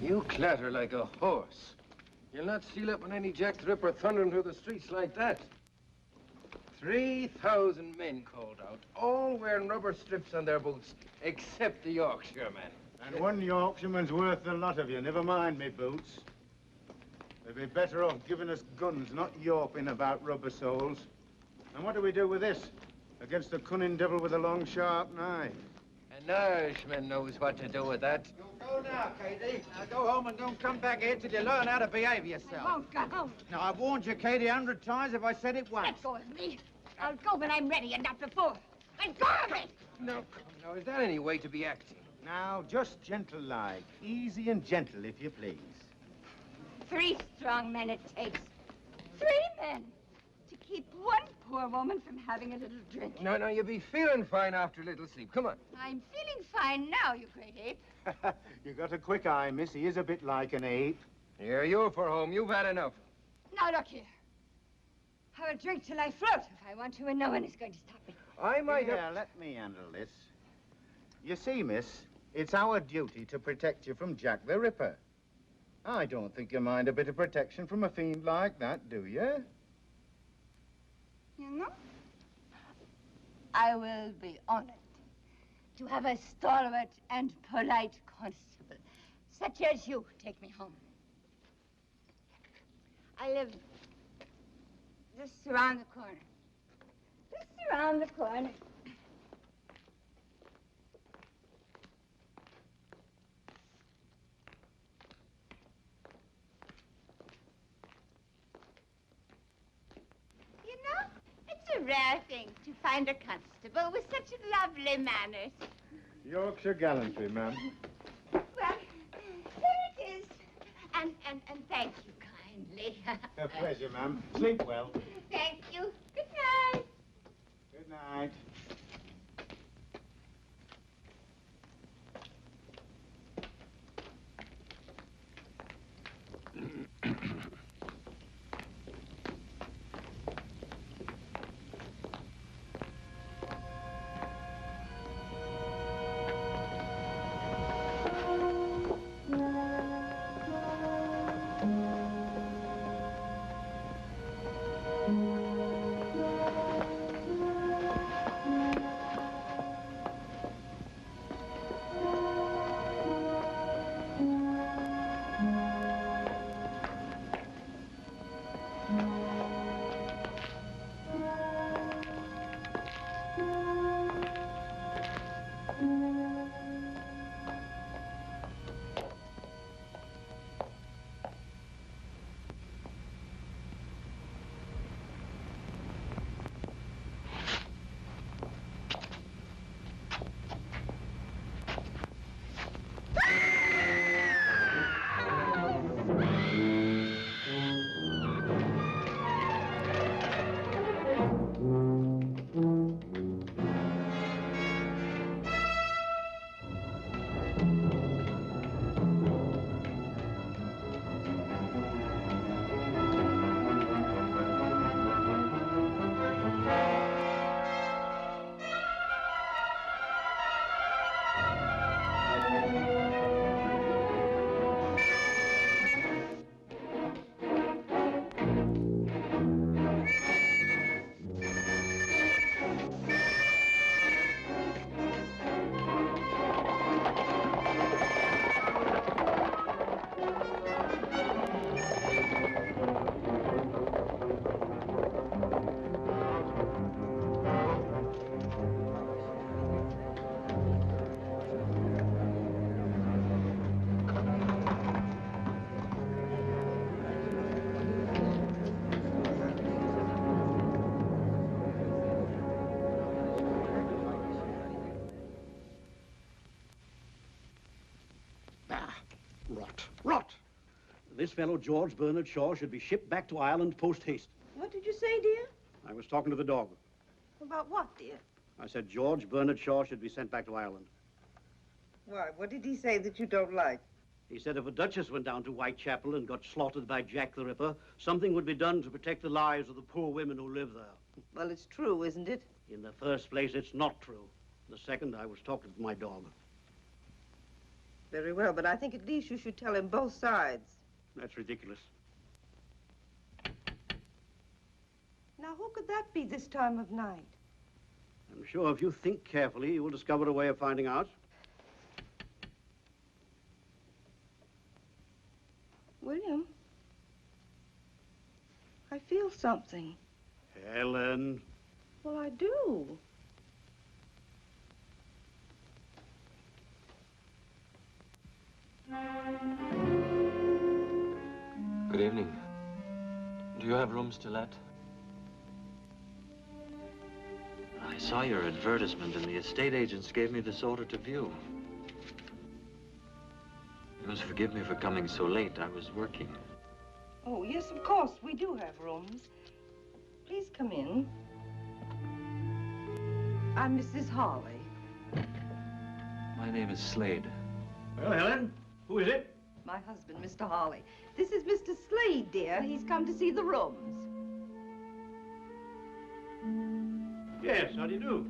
You clatter like a horse. You'll not steal up on any Jack the Ripper thundering through the streets like that. 3,000 men called out, all wearing rubber strips on their boots, except the Yorkshireman. And one Yorkshireman's worth a lot of you. Never mind me boots. They'd be better off giving us guns, not yawping about rubber soles. And what do we do with this? Against the cunning devil with a long, sharp knife. An Irishman knows what to do with that. You go now, Katie. Now go home and don't come back here till you learn how to behave yourself. I won't go home. Now, I've warned you, Katie, 100 times if I said it once. Let go of me. I'll go when I'm ready and not before. Let go of me! No, come now, is that any way to be acting? Now, just gentle-like. Easy and gentle, if you please. 3 strong men it takes. 3 men to keep one poor woman from having a little drink. No, you'll be feeling fine after a little sleep. Come on. I'm feeling fine now, you great ape. You got a quick eye, miss. He is a bit like an ape. Here, you're for home. You've had enough. Now, look here. Have a drink till I float if I want to, and no one is going to stop me. I might Yeah, let me handle this. You see, miss, it's our duty to protect you from Jack the Ripper. I don't think you mind a bit of protection from a fiend like that, do you? You know, I will be honored to have a stalwart and polite constable, such as you, take me home. I live just around the corner. Just around the corner. You know, it's a rare thing to find a constable with such lovely manners. Yorkshire gallantry, ma'am. Well, here it is. And thank you kindly. A pleasure, ma'am. Sleep well. Thank you. Good night. Good night. Rot. This fellow, George Bernard Shaw, should be shipped back to Ireland post-haste. What did you say, dear? I was talking to the dog. About what, dear? I said George Bernard Shaw should be sent back to Ireland. Why, what did he say that you don't like? He said if a duchess went down to Whitechapel and got slaughtered by Jack the Ripper, something would be done to protect the lives of the poor women who live there. Well, it's true, isn't it? In the first place, it's not true. The second, I was talking to my dog. Very well, but I think at least you should tell him both sides. That's ridiculous. Now, who could that be this time of night? I'm sure if you think carefully, you will discover a way of finding out. William, I feel something. Helen. Well, I do. Good evening. Do you have rooms to let? I saw your advertisement and the estate agents gave me this order to view. You must forgive me for coming so late. I was working. Oh, yes, of course, we do have rooms. Please come in. I'm Mrs. Hawley. My name is Slade. Well, Helen, who is it? My husband, Mr. Hawley. This is Mr. Slade, dear. He's come to see the rooms. Yes, how do you do?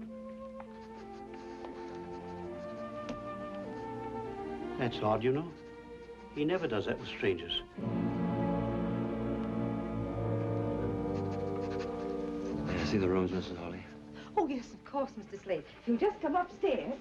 That's odd, you know. He never does that with strangers. May I see the rooms, Mrs. Hawley? Oh, yes, of course, Mr. Slade. You just come upstairs.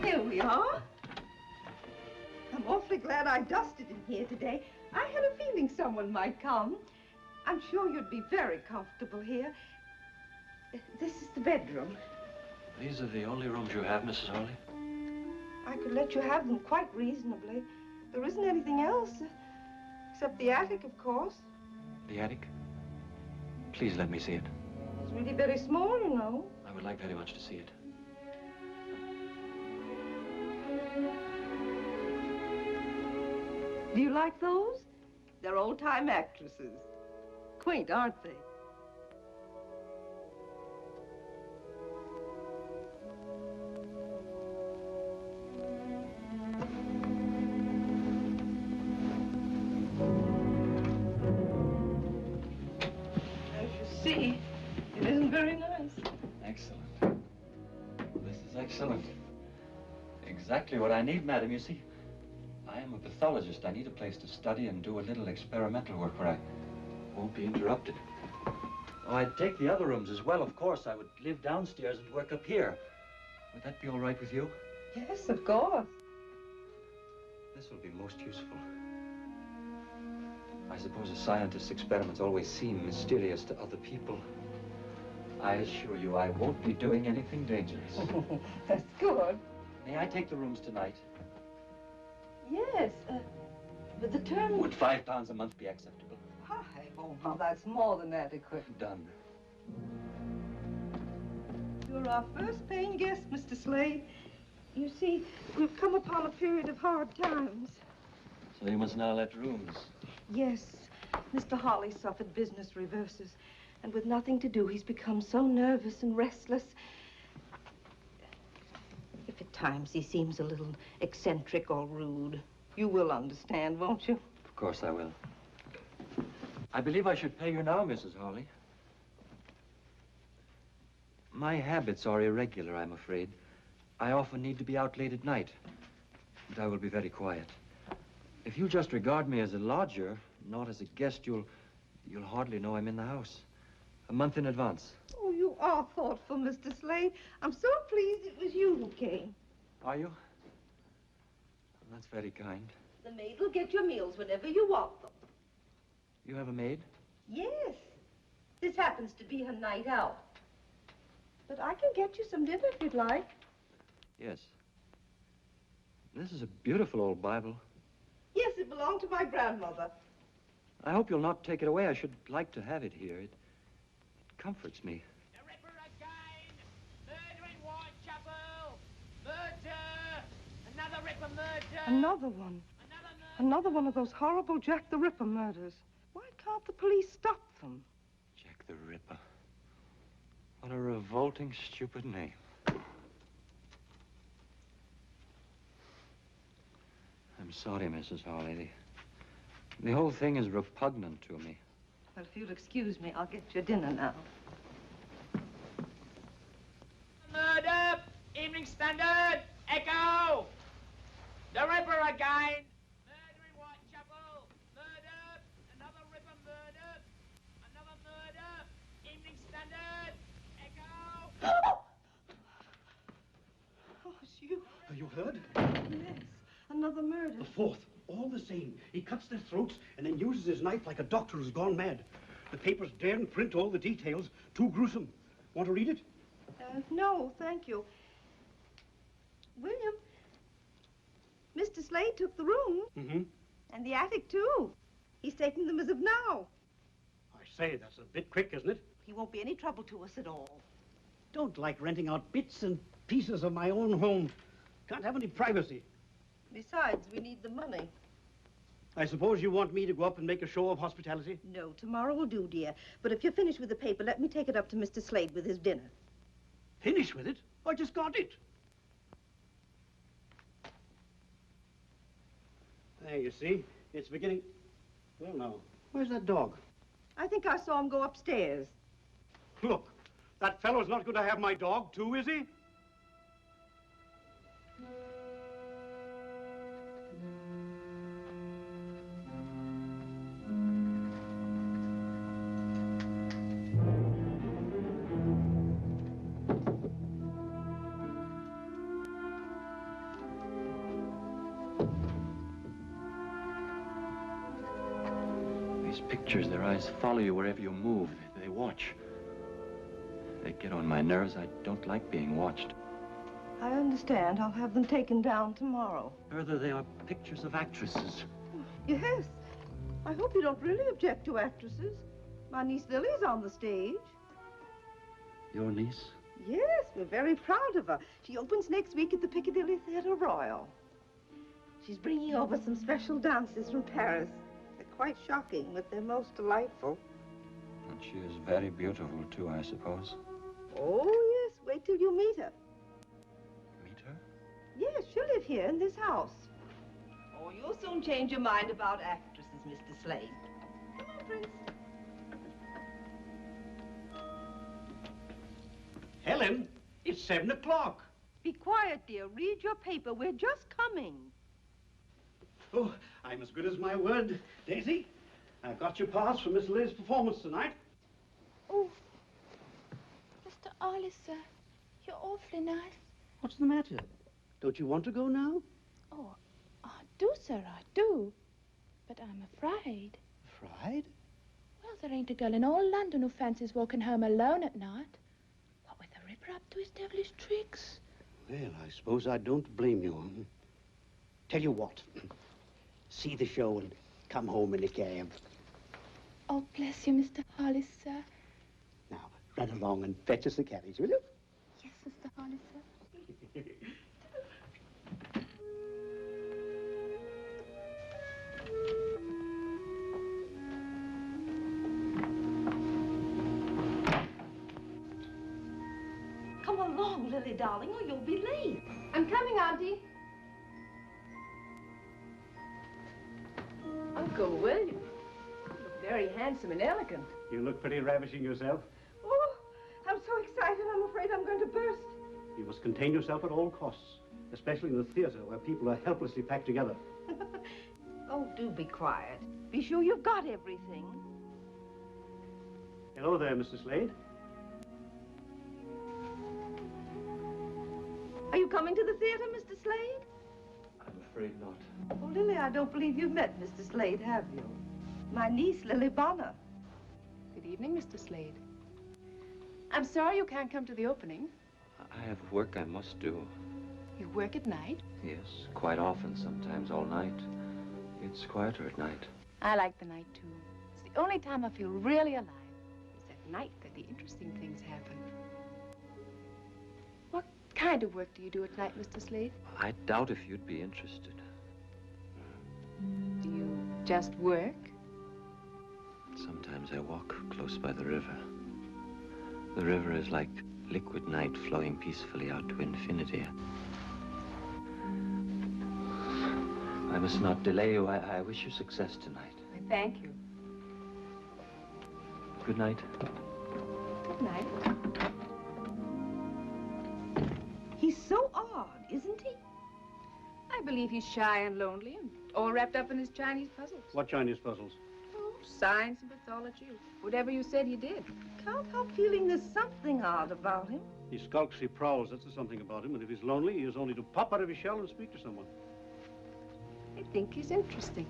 Here we are. I'm awfully glad I dusted in here today. I had a feeling someone might come. I'm sure you'd be very comfortable here. This is the bedroom. These are the only rooms you have, Mrs. Hawley? I could let you have them quite reasonably. There isn't anything else, except the attic, of course. The attic? Please let me see it. It's really very small, you know. I would like very much to see it. Do you like those? They're old-time actresses. Quaint, aren't they? As you see, it isn't very nice. Excellent. This is excellent. Exactly what I need, madam. You see, I am a pathologist. I need a place to study and do a little experimental work where I won't be interrupted. Oh, I'd take the other rooms as well, of course. I would live downstairs and work up here. Would that be all right with you? Yes, of course. This will be most useful. I suppose a scientist's experiments always seem mysterious to other people. I assure you I won't be doing anything dangerous. That's good. May I take the rooms tonight? Yes, but the term... Would £5 a month be acceptable? Hi, oh, now that's more than adequate. Done. You're our first paying guest, Mr. Slade. You see, we've come upon a period of hard times. So you must now let rooms. Yes, Mr. Hawley suffered business reverses, and with nothing to do, he's become so nervous and restless. If at times he seems a little eccentric or rude, you will understand, won't you? Of course I will. I believe I should pay you now, Mrs. Hawley. My habits are irregular, I'm afraid. I often need to be out late at night, but I will be very quiet. If you just regard me as a lodger, not as a guest, you'll hardly know I'm in the house. A month in advance. Oh, you are thoughtful, Mr. Slade. I'm so pleased it was you who came. Are you? That's very kind. The maid will get your meals whenever you want them. You have a maid? Yes. This happens to be her night out. But I can get you some dinner if you'd like. Yes. This is a beautiful old Bible. Yes, it belonged to my grandmother. I hope you'll not take it away. I should like to have it here. It comforts me. The Ripper again! Murder in Whitechapel! Murder! Another Ripper murder! Another one. Another one of those horrible Jack the Ripper murders. Why can't the police stop them? Jack the Ripper. What a revolting, stupid name. I'm sorry, Mrs. Hawley. The whole thing is repugnant to me. Well, if you'll excuse me, I'll get your dinner now. Murder! Evening Standard! Echo! The Ripper again! Murder in Whitechapel! Murder! Another Ripper murder! Another murder! Evening Standard! Echo! Oh, it's you. You heard? Yes, another murder. The fourth. All the same. He cuts their throats and then uses his knife like a doctor who's gone mad. The papers daren't print all the details. Too gruesome. Want to read it? No, thank you. William, Mr. Slade took the room. Mm-hmm. And the attic, too. He's taking them as of now. I say, that's a bit quick, isn't it? He won't be any trouble to us at all. Don't like renting out bits and pieces of my own home. Can't have any privacy. Besides, we need the money. I suppose you want me to go up and make a show of hospitality? No, tomorrow will do, dear. But if you're finished with the paper, let me take it up to Mr. Slade with his dinner. Finish with it? I just got it. There, you see. It's beginning... Well, now, where's that dog? I think I saw him go upstairs. Look, that fellow's not going to have my dog, too, is he? These pictures, their eyes follow you wherever you move. They watch. They get on my nerves. I don't like being watched. I understand. I'll have them taken down tomorrow. Further, they are pictures of actresses. Yes. I hope you don't really object to actresses. My niece Lily's on the stage. Your niece? Yes, we're very proud of her. She opens next week at the Piccadilly Theatre Royal. She's bringing over some special dances from Paris. They're quite shocking, but they're most delightful. And she is very beautiful, too, I suppose. Oh, yes. Wait till you meet her. Meet her? Yes, she'll live here in this house. Oh, you'll soon change your mind about actresses, Mr. Slade. Come on, Prince. Helen, it's 7 o'clock. Be quiet, dear. Read your paper. We're just coming. Oh, I'm as good as my word, Daisy. I got your pass for Miss Liz's performance tonight. Oh, Mr. Hollis, sir, you're awfully nice. What's the matter? Don't you want to go now? Oh, I do, sir, I do. But I'm afraid. Afraid? Well, there ain't a girl in all London who fancies walking home alone at night. What with the Ripper up to his devilish tricks. Well, I suppose I don't blame you. Tell you what, see the show and come home in a cab. Oh, bless you, Mr. Hollis, sir. Now, run along and fetch us a carriage, will you? Yes, Mr. Hollis, sir. Come along, Lily, darling, or you'll be late. I'm coming, Auntie. Uncle William, you look very handsome and elegant. You look pretty ravishing yourself. Oh, I'm so excited, I'm afraid I'm going to burst. You must contain yourself at all costs, especially in the theater where people are helplessly packed together. Oh, do be quiet. Be sure you've got everything. Hello there, Mr. Slade. Are you coming to the theater, Mr. Slade? I'm afraid not. Oh, Lily, I don't believe you've met Mr. Slade, have you? My niece, Lily Bonner. Good evening, Mr. Slade. I'm sorry you can't come to the opening. I have work I must do. You work at night? Yes, quite often, sometimes all night. It's quieter at night. I like the night, too. It's the only time I feel really alive. It's at night that the interesting things happen. What kind of work do you do at night, Mr. Slade? I doubt if you'd be interested. Do you just work? Sometimes I walk close by the river. The river is like liquid night flowing peacefully out to infinity. I must not delay you. I wish you success tonight. I'm Thank you. Good night. Good night. He's so odd, isn't he? I believe he's shy and lonely and all wrapped up in his Chinese puzzles. What Chinese puzzles? Oh, science and pathology. Whatever you said he did. Can't help feeling there's something odd about him. He skulks, he prowls, that's something about him. And if he's lonely, he is only to pop out of his shell and speak to someone. I think he's interesting.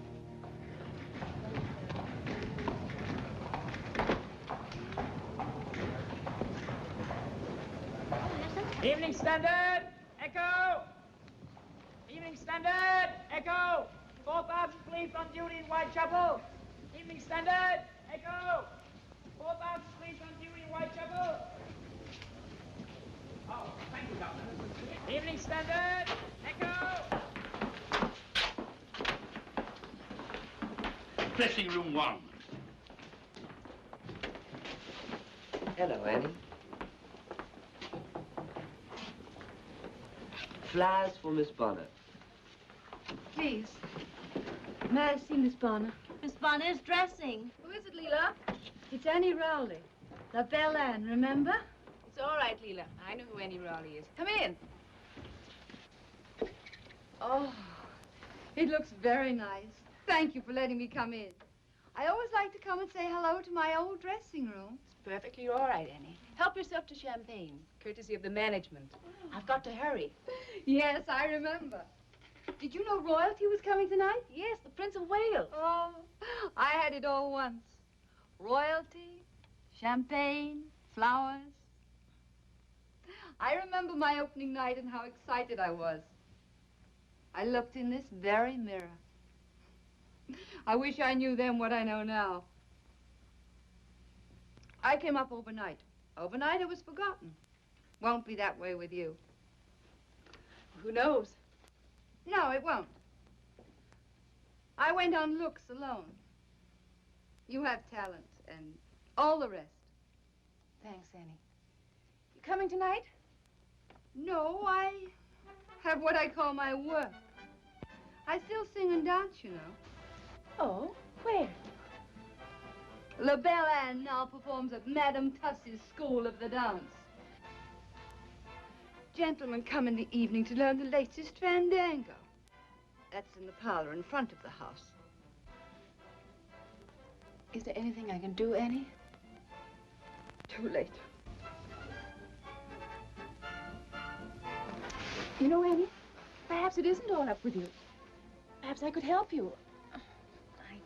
Evening Standard, Echo! Evening Standard, Echo! 4,000 police on duty in Whitechapel. Evening Standard, Echo! 4,000 police on duty in Whitechapel. Oh, thank you, Governor. Evening Standard, Echo! Dressing room 1. Hello, Annie. Flowers for Miss Bonner. Please. May I see Miss Bonner? Miss Bonner is dressing. Who is it, Leela? It's Annie Rowley. La Belle Anne, remember? It's all right, Leela. I know who Annie Raleigh is. Come in. Oh, it looks very nice. Thank you for letting me come in. I always like to come and say hello to my old dressing room. It's perfectly all right, Annie. Help yourself to champagne, courtesy of the management. I've got to hurry. Yes, I remember. Did you know royalty was coming tonight? Yes, the Prince of Wales. Oh, I had it all once. Royalty, champagne, flowers. I remember my opening night and how excited I was. I looked in this very mirror. I wish I knew then what I know now. I came up overnight. Overnight it was forgotten. Won't be that way with you. Who knows? No, it won't. I went on looks alone. You have talent and all the rest. Thanks, Annie. You coming tonight? No, I have what I call my work. I still sing and dance, you know. Oh, where? La Belle Anne now performs at Madame Tussie's School of the Dance. Gentlemen come in the evening to learn the latest fandango. That's in the parlor in front of the house. Is there anything I can do, Annie? Too late. You know, Annie, perhaps it isn't all up with you. Perhaps I could help you. I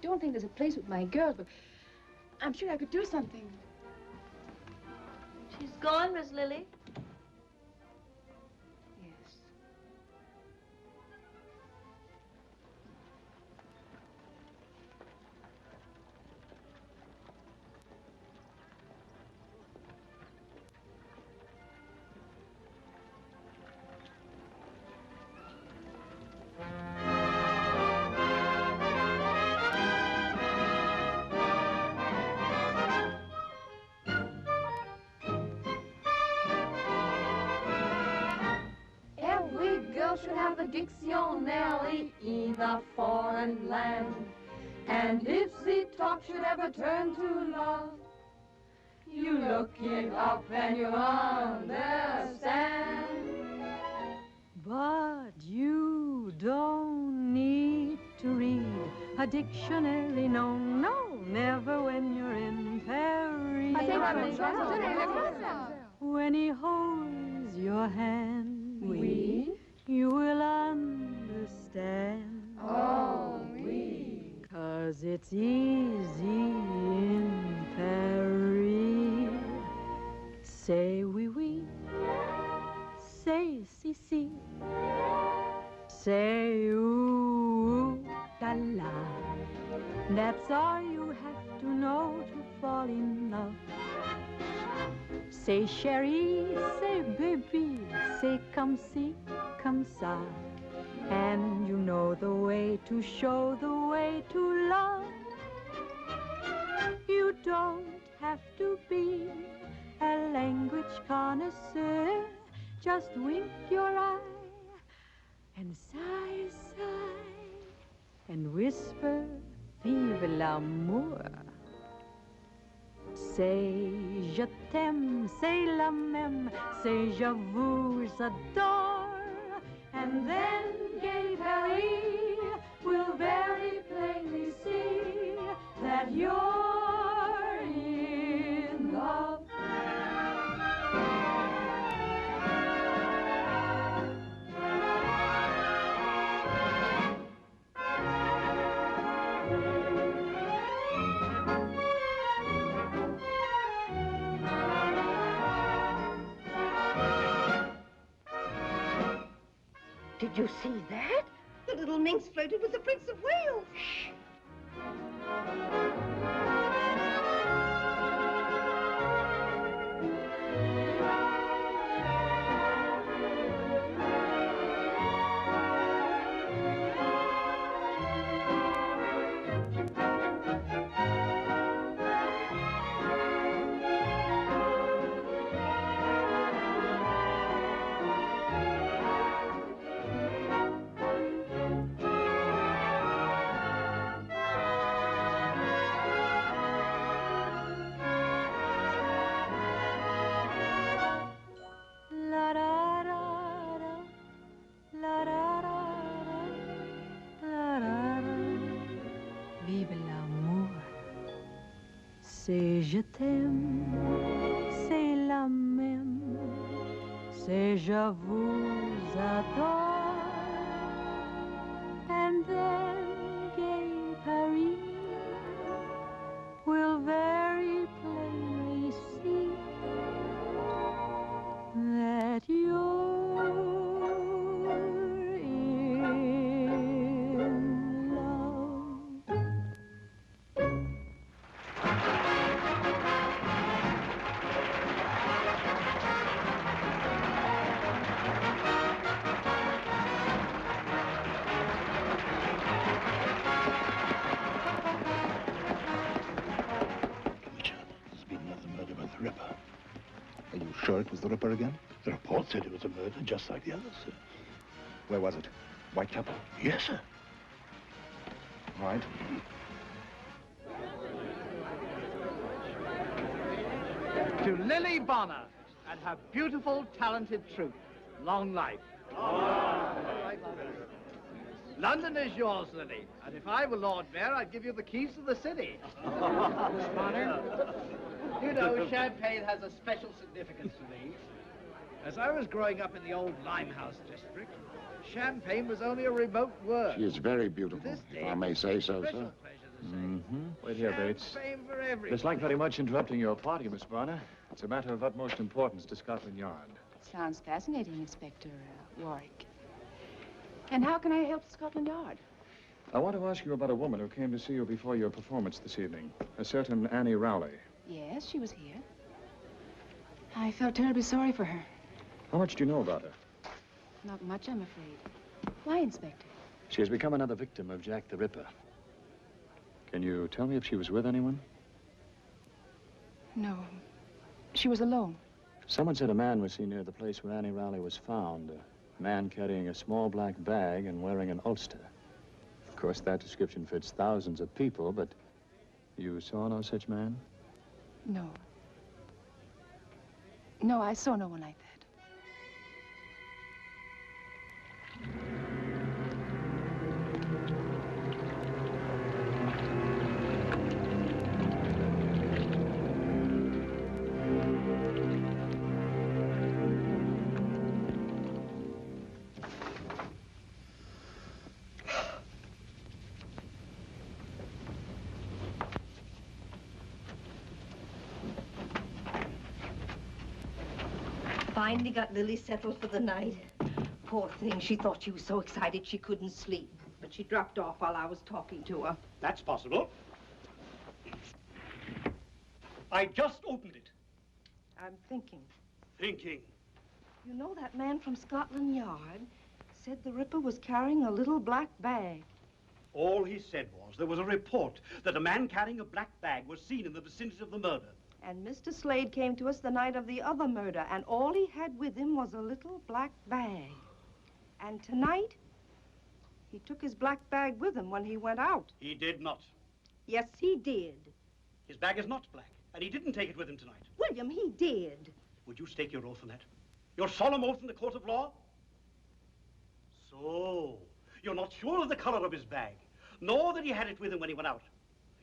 don't think there's a place with my girls, but I'm sure I could do something. She's gone, Miss Lily. Yes. Should have a dictionary in a foreign land. And if the talk should ever turn to love, you look it up and you understand. But you don't need to read a dictionary, no, no, never when you're in Paris. When he holds your hand, you will understand. Oh, oui. 'Cause it's easy in Paris. Say oui, oui. Say si, si. Say ooh, la, la. That's all you have to know to fall in love. Say chérie, say baby, say comme si, comme ça. And you know the way to show the way to love. You don't have to be a language connoisseur. Just wink your eye and sigh, sigh, and whisper, vive vive l'amour. C'est je t'aime, c'est la même, c'est je vous adore. And then gay Paris will very plainly see that you're in love. Did you see that? The little minx flirted with the Prince of Wales. Shh. Vive l'amour. C'est je t'aime, c'est la même, c'est je vous adore. And then gay Paris will very plainly see that you're in love. There's been another murder by the Ripper. Are you sure it was the Ripper again? The report said it was a murder just like the others, sir. Where was it? Whitechapel? Yes, sir. All right. To Lily Bonner and her beautiful, talented troupe, long life. London is yours, Lily, and if I were Lord Mayor, I'd give you the keys to the city. Miss Bonner, you know, champagne has a special significance to me. As I was growing up in the old Limehouse district, champagne was only a remote word. She is very beautiful, if I may say so, sir. Wait here, Bates. Champagne for everyone. Dislike very much interrupting your party, Miss Bonner. It's a matter of utmost importance to Scotland Yard. Sounds fascinating, Inspector Warwick. And how can I help Scotland Yard? I want to ask you about a woman who came to see you before your performance this evening. A certain Annie Rowley. Yes, she was here. I felt terribly sorry for her. How much do you know about her? Not much, I'm afraid. Why, Inspector? She has become another victim of Jack the Ripper. Can you tell me if she was with anyone? No. She was alone. Someone said a man was seen near the place where Annie Rowley was found. A man carrying a small black bag and wearing an ulster. Of course, that description fits thousands of people, but you saw no such man? No. No, I saw no one like that. Finally got Lily settled for the night. Poor thing, she thought she was so excited she couldn't sleep. But she dropped off while I was talking to her. That's possible. I just opened it. I'm thinking. Thinking. You know, that man from Scotland Yard said the Ripper was carrying a little black bag. All he said was there was a report that a man carrying a black bag was seen in the vicinity of the murder. And Mr. Slade came to us the night of the other murder, and all he had with him was a little black bag. And tonight, he took his black bag with him when he went out. He did not. Yes, he did. His bag is not black, and he didn't take it with him tonight. William, he did. Would you stake your oath on that? Your solemn oath in the court of law? So, you're not sure of the color of his bag, nor that he had it with him when he went out.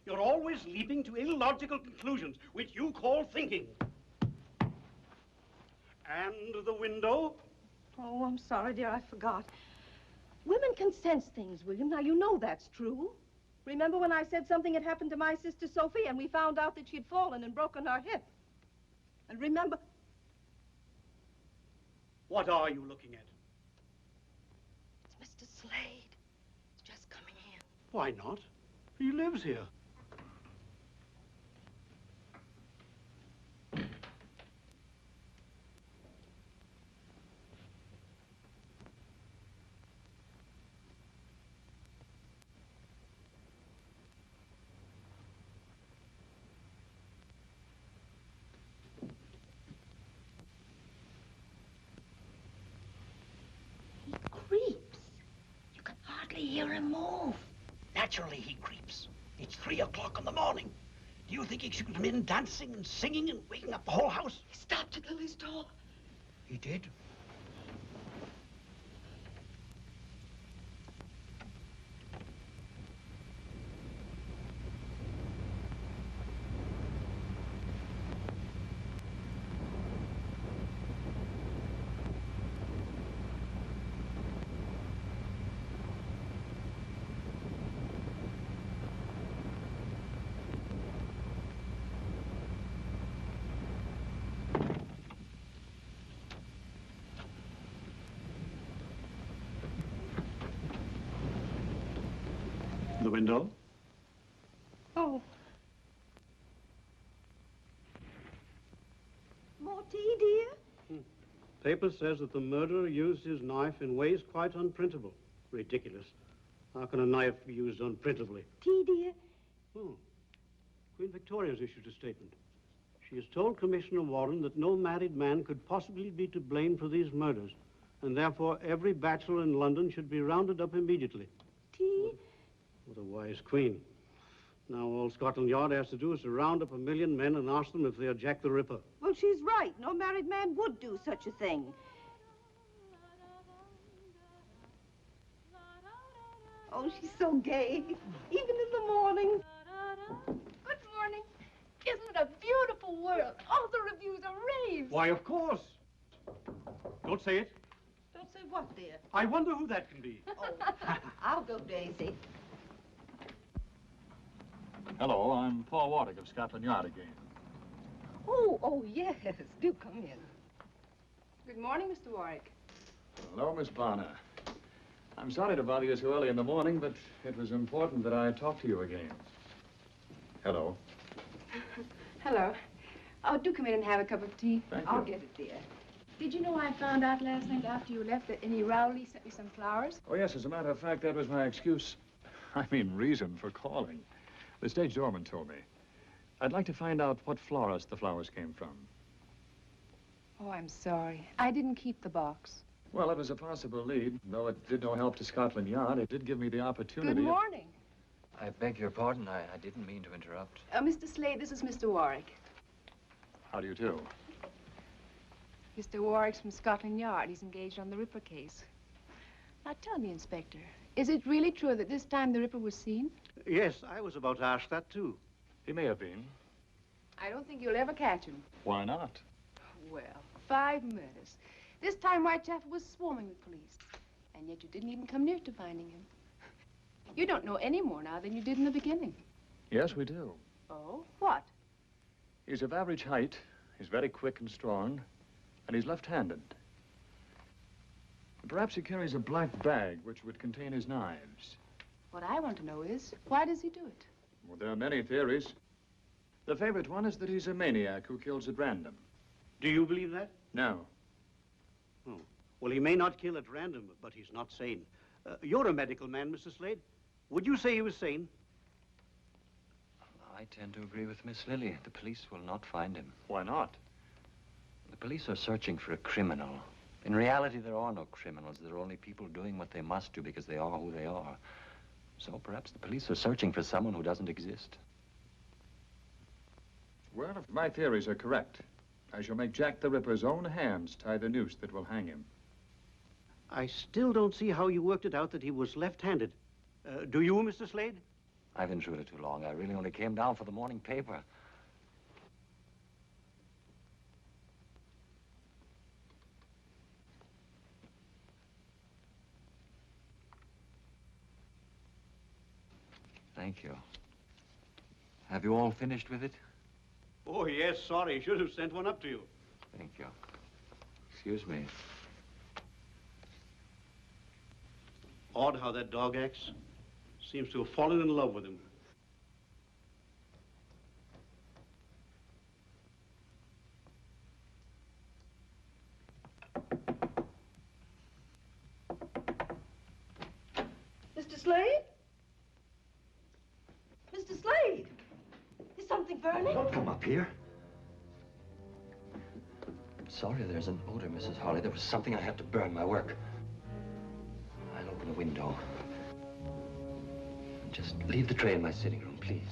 You're always leaping to illogical conclusions, which you call thinking. And the window? Oh, I'm sorry, dear, I forgot. Women can sense things, William. Now, you know that's true. Remember when I said something had happened to my sister Sophie, and we found out that she'd fallen and broken her hip? And remember... What are you looking at? It's Mr. Slade. He's just coming in. Why not? He lives here. Hear him move. Naturally, he creeps. It's 3 o'clock in the morning. Do you think he should come in dancing and singing and waking up the whole house? He stopped at Lily's door. He did? The window? Oh. More tea, dear? Paper says that the murderer used his knife in ways quite unprintable. Ridiculous. How can a knife be used unprintably? Tea, dear? Oh. Queen Victoria's issued a statement. She has told Commissioner Warren that no married man could possibly be to blame for these murders, and therefore every bachelor in London should be rounded up immediately. Tea? What a wise queen. Now all Scotland Yard has to do is to round up 1 million men and ask them if they are Jack the Ripper. Well, she's right. No married man would do such a thing. Oh, she's so gay, even in the morning. Good morning. Isn't it a beautiful world? All the reviews are raves. Why, of course. Don't say it. Don't say what, dear? I wonder who that can be. Oh, I'll go, Daisy. Hello, I'm Paul Warwick of Scotland Yard again. Oh, yes. Do come in. Good morning, Mr. Warwick. Hello, Miss Bonner. I'm sorry to bother you so early in the morning, but it was important that I talk to you again. Hello. Hello. Oh, do come in and have a cup of tea. Thank I'll you. get it, dear. Did you know I found out last night after you left that Annie Rowley sent me some flowers? Oh, yes, as a matter of fact, that was my excuse. I mean, reason for calling. The stage doorman told me. I'd like to find out what florist the flowers came from. Oh, I'm sorry. I didn't keep the box. Well, it was a possible lead. Though it did no help to Scotland Yard, it did give me the opportunity. Good morning. I beg your pardon. I didn't mean to interrupt. Mr. Slade, this is Mr. Warwick. How do you do? Mr. Warwick's from Scotland Yard. He's engaged on the Ripper case. Now, tell me, Inspector, is it really true that this time the Ripper was seen? Yes, I was about to ask that, too. He may have been. I don't think you'll ever catch him. Why not? Well, 5 murders. This time Whitechapel was swarming with police. And yet you didn't even come near to finding him. You don't know any more now than you did in the beginning. Yes, we do. Oh? What? He's of average height, he's very quick and strong, and he's left-handed. Perhaps he carries a black bag which would contain his knives. What I want to know is, why does he do it? Well, there are many theories. The favorite one is that he's a maniac who kills at random. Do you believe that? No. Oh. Well, he may not kill at random, but he's not sane. You're a medical man, Mr. Slade. Would you say he was sane? I tend to agree with Miss Lily. The police will not find him. Why not? The police are searching for a criminal. In reality, there are no criminals. There are only people doing what they must do because they are who they are. So perhaps the police are searching for someone who doesn't exist. Well, if my theories are correct, I shall make Jack the Ripper's own hands tie the noose that will hang him. I still don't see how you worked it out that he was left-handed. Do you, Mr. Slade? I've intruded too long. I really only came down for the morning paper. Thank you. Have you all finished with it? Oh, yes, sorry. Should have sent one up to you. Thank you. Excuse me. Odd how that dog acts. Seems to have fallen in love with him. Mr. Slade? Mr. Slade? Is something burning? Don't come up here. I'm sorry there's an odor, Mrs. Harley. There was something I had to burn, my work. I'll open the window. And just leave the tray in my sitting room, please.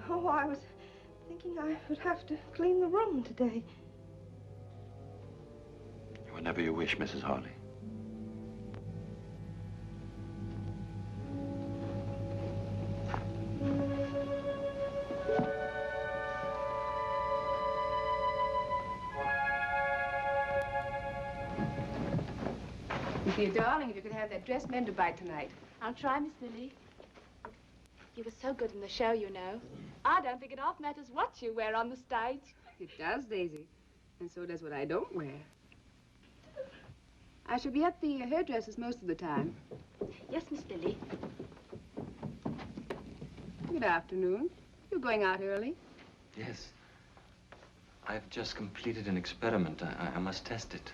Oh, I was thinking I would have to clean the room today. Whenever you wish, Mrs. Harley. Dear darling, if you could have that dress mended by tonight. I'll try, Miss Lily. You were so good in the show, you know. I don't think it half matters what you wear on the stage. It does, Daisy. And so does what I don't wear. I shall be at the hairdresser's most of the time. Yes, Miss Lily. Good afternoon. You're going out early? Yes. I've just completed an experiment. I must test it.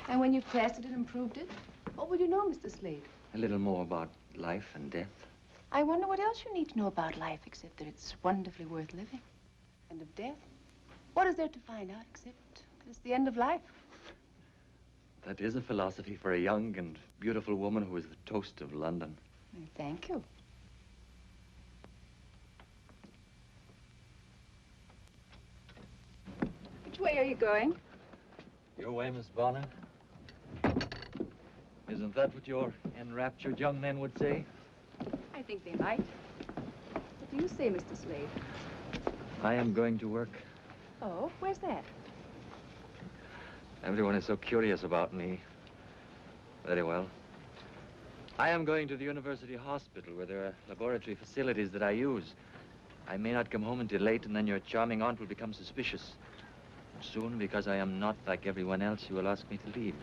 And when you've tested it and proved it, what will you know, Mr. Slade? A little more about life and death. I wonder what else you need to know about life, except that it's wonderfully worth living. And of death? What is there to find out, except that it's the end of life? That is a philosophy for a young and beautiful woman who is the toast of London. Thank you. Which way are you going? Your way, Miss Bonner. Isn't that what your enraptured young men would say? I think they might. What do you say, Mr. Slade? I am going to work. Oh, where's that? Everyone is so curious about me. Very well. I am going to the university hospital where there are laboratory facilities that I use. I may not come home until late, and then your charming aunt will become suspicious. Soon, because I am not like everyone else, you will ask me to leave.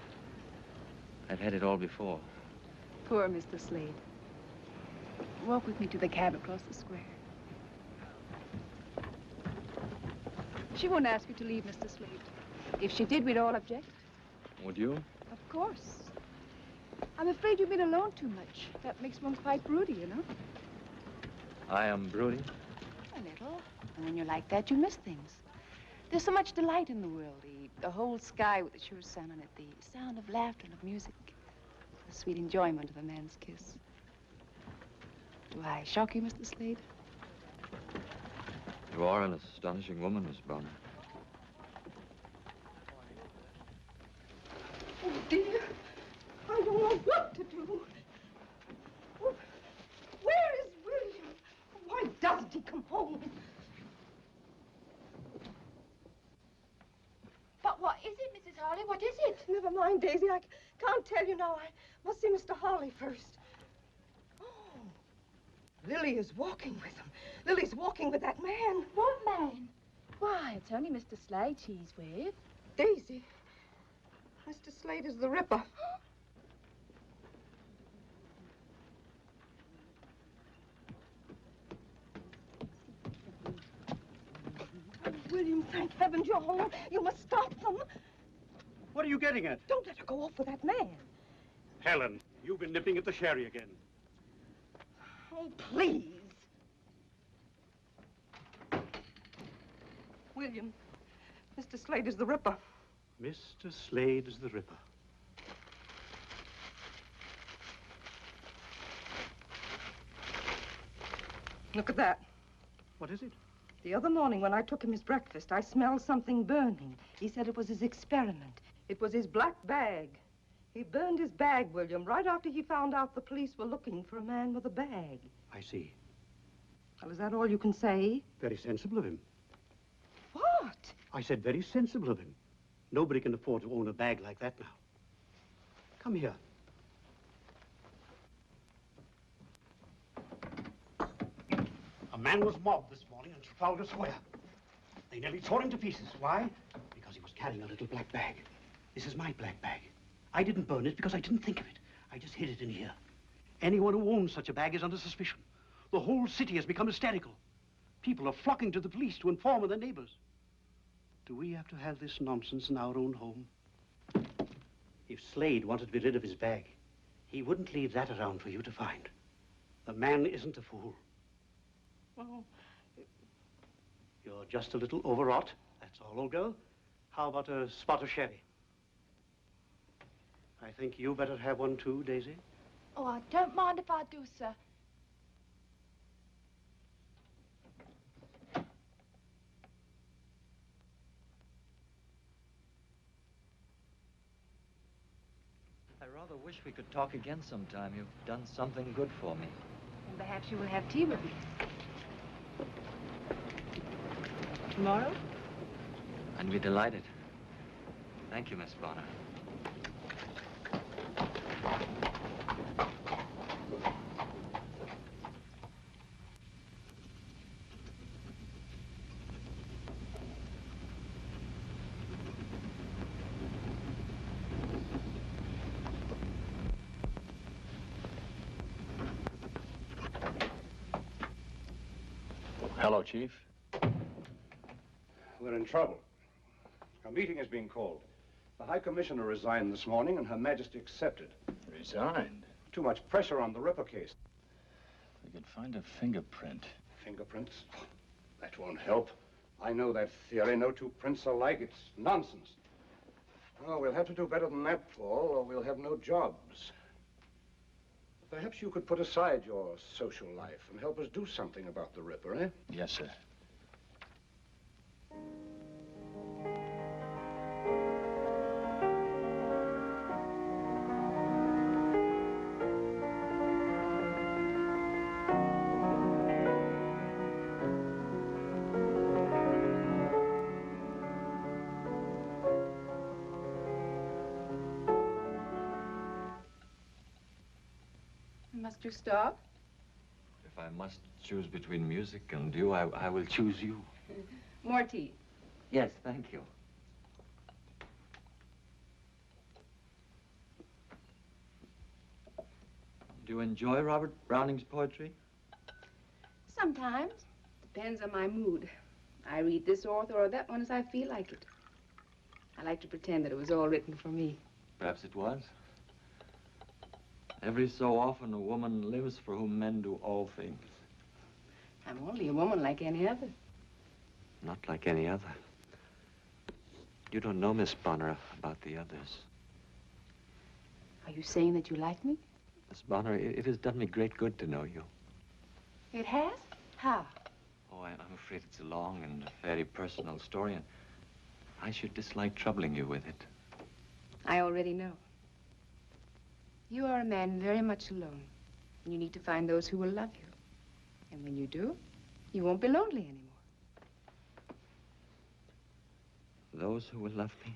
I've had it all before. Poor Mr. Slade. Walk with me to the cab across the square. She won't ask you to leave, Mr. Slade. If she did, we'd all object. Would you? Of course. I'm afraid you've been alone too much. That makes one quite broody, you know. I am brooding. A little. And when you're like that, you miss things. There's so much delight in the world. The whole sky with the sure sun on it. The sound of laughter and of music. The sweet enjoyment of a man's kiss. Do I shock you, Mr. Slade? You are an astonishing woman, Miss Bonner. Oh, dear. I don't know what to do. Oh, where is William? Why doesn't he come home? But what is it, Mrs. Miss Harley? What is it? Never mind, Daisy. I can't tell you now. I must see Mr. Harley first. Oh, Lily is walking with him. Lily's walking with that man. What man? Why, it's only Mr. Slade she's with. Daisy, Mr. Slade is the Ripper. William, thank heavens you're home. You must stop them. What are you getting at? Don't let her go off with that man. Helen, you've been nipping at the sherry again. Oh, please. William, Mr. Slade is the Ripper. Mr. Slade is the Ripper. Look at that. What is it? The other morning when I took him his breakfast, I smelled something burning. He said it was his experiment. It was his black bag. He burned his bag, William, right after he found out the police were looking for a man with a bag. I see. Well, is that all you can say? Very sensible of him. What? I said very sensible of him. Nobody can afford to own a bag like that now. Come here. A man was mobbed this morning in Trafalgar Square. They nearly tore him to pieces. Why? Because he was carrying a little black bag. This is my black bag. I didn't burn it because I didn't think of it. I just hid it in here. Anyone who owns such a bag is under suspicion. The whole city has become hysterical. People are flocking to the police to inform their neighbors. Do we have to have this nonsense in our own home? If Slade wanted to be rid of his bag, he wouldn't leave that around for you to find. The man isn't a fool. Well, You're just a little overwrought. That's all, old girl. How about a spot of sherry? I think you better have one too, Daisy. Oh, I don't mind if I do, sir. I rather wish we could talk again sometime. You've done something good for me. And perhaps you will have tea with me. Tomorrow? I'd be delighted. Thank you, Miss Bonner. Hello, Chief. We're in trouble. A meeting is being called. The High Commissioner resigned this morning, and Her Majesty accepted. Resigned? Too much pressure on the Ripper case. We could find a fingerprint. Fingerprints? That won't help. I know that theory. No two prints are alike. It's nonsense. Oh, we'll have to do better than that, Paul, or we'll have no jobs. Perhaps you could put aside your social life and help us do something about the Ripper, eh? Yes, sir. Must you stop? If I must choose between music and you, I will choose you. More tea. Yes, thank you. Do you enjoy Robert Browning's poetry? Sometimes. Depends on my mood. I read this author or that one as I feel like it. I like to pretend that it was all written for me. Perhaps it was. Every so often, a woman lives for whom men do all things. I'm only a woman like any other. Not like any other. You don't know, Miss Bonner, about the others. Are you saying that you like me? Miss Bonner, it has done me great good to know you. It has? How? Oh, I'm afraid it's a long and very personal story, and I should dislike troubling you with it. I already know. You are a man very much alone, and you need to find those who will love you. And when you do, you won't be lonely anymore. Those who will love me?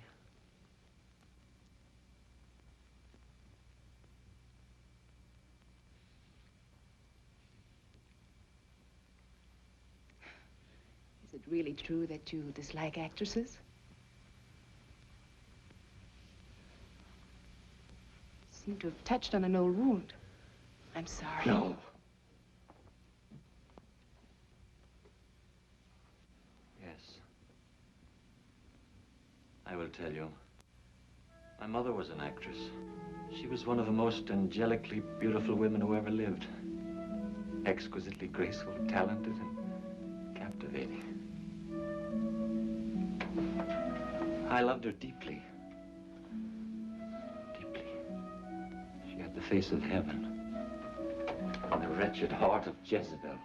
really true that you dislike actresses? Seem to have touched on an old wound. I'm sorry. No. Yes. I will tell you. My mother was an actress. She was one of the most angelically beautiful women who ever lived. Exquisitely graceful, talented, and captivating. I loved her deeply. Deeply. She had the face of heaven and the wretched heart of Jezebel.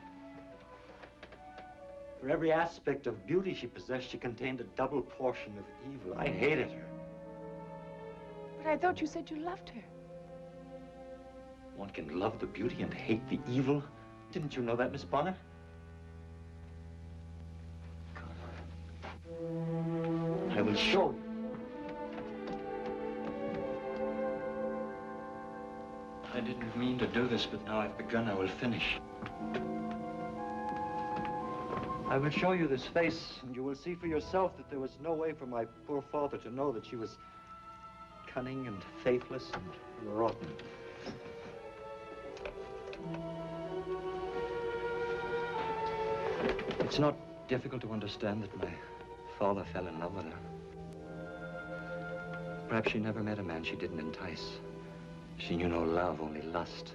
For every aspect of beauty she possessed, she contained a double portion of evil. I hated her. But I thought you said you loved her. One can love the beauty and hate the evil. Didn't you know that, Miss Bonner? Come. I will show you. I didn't mean to do this, but now I've begun, I will finish. I will show you this face, and you will see for yourself that there was no way for my poor father to know that she was cunning and faithless and rotten. It's not difficult to understand that my father fell in love with her. Perhaps she never met a man she didn't entice. She knew no love, only lust.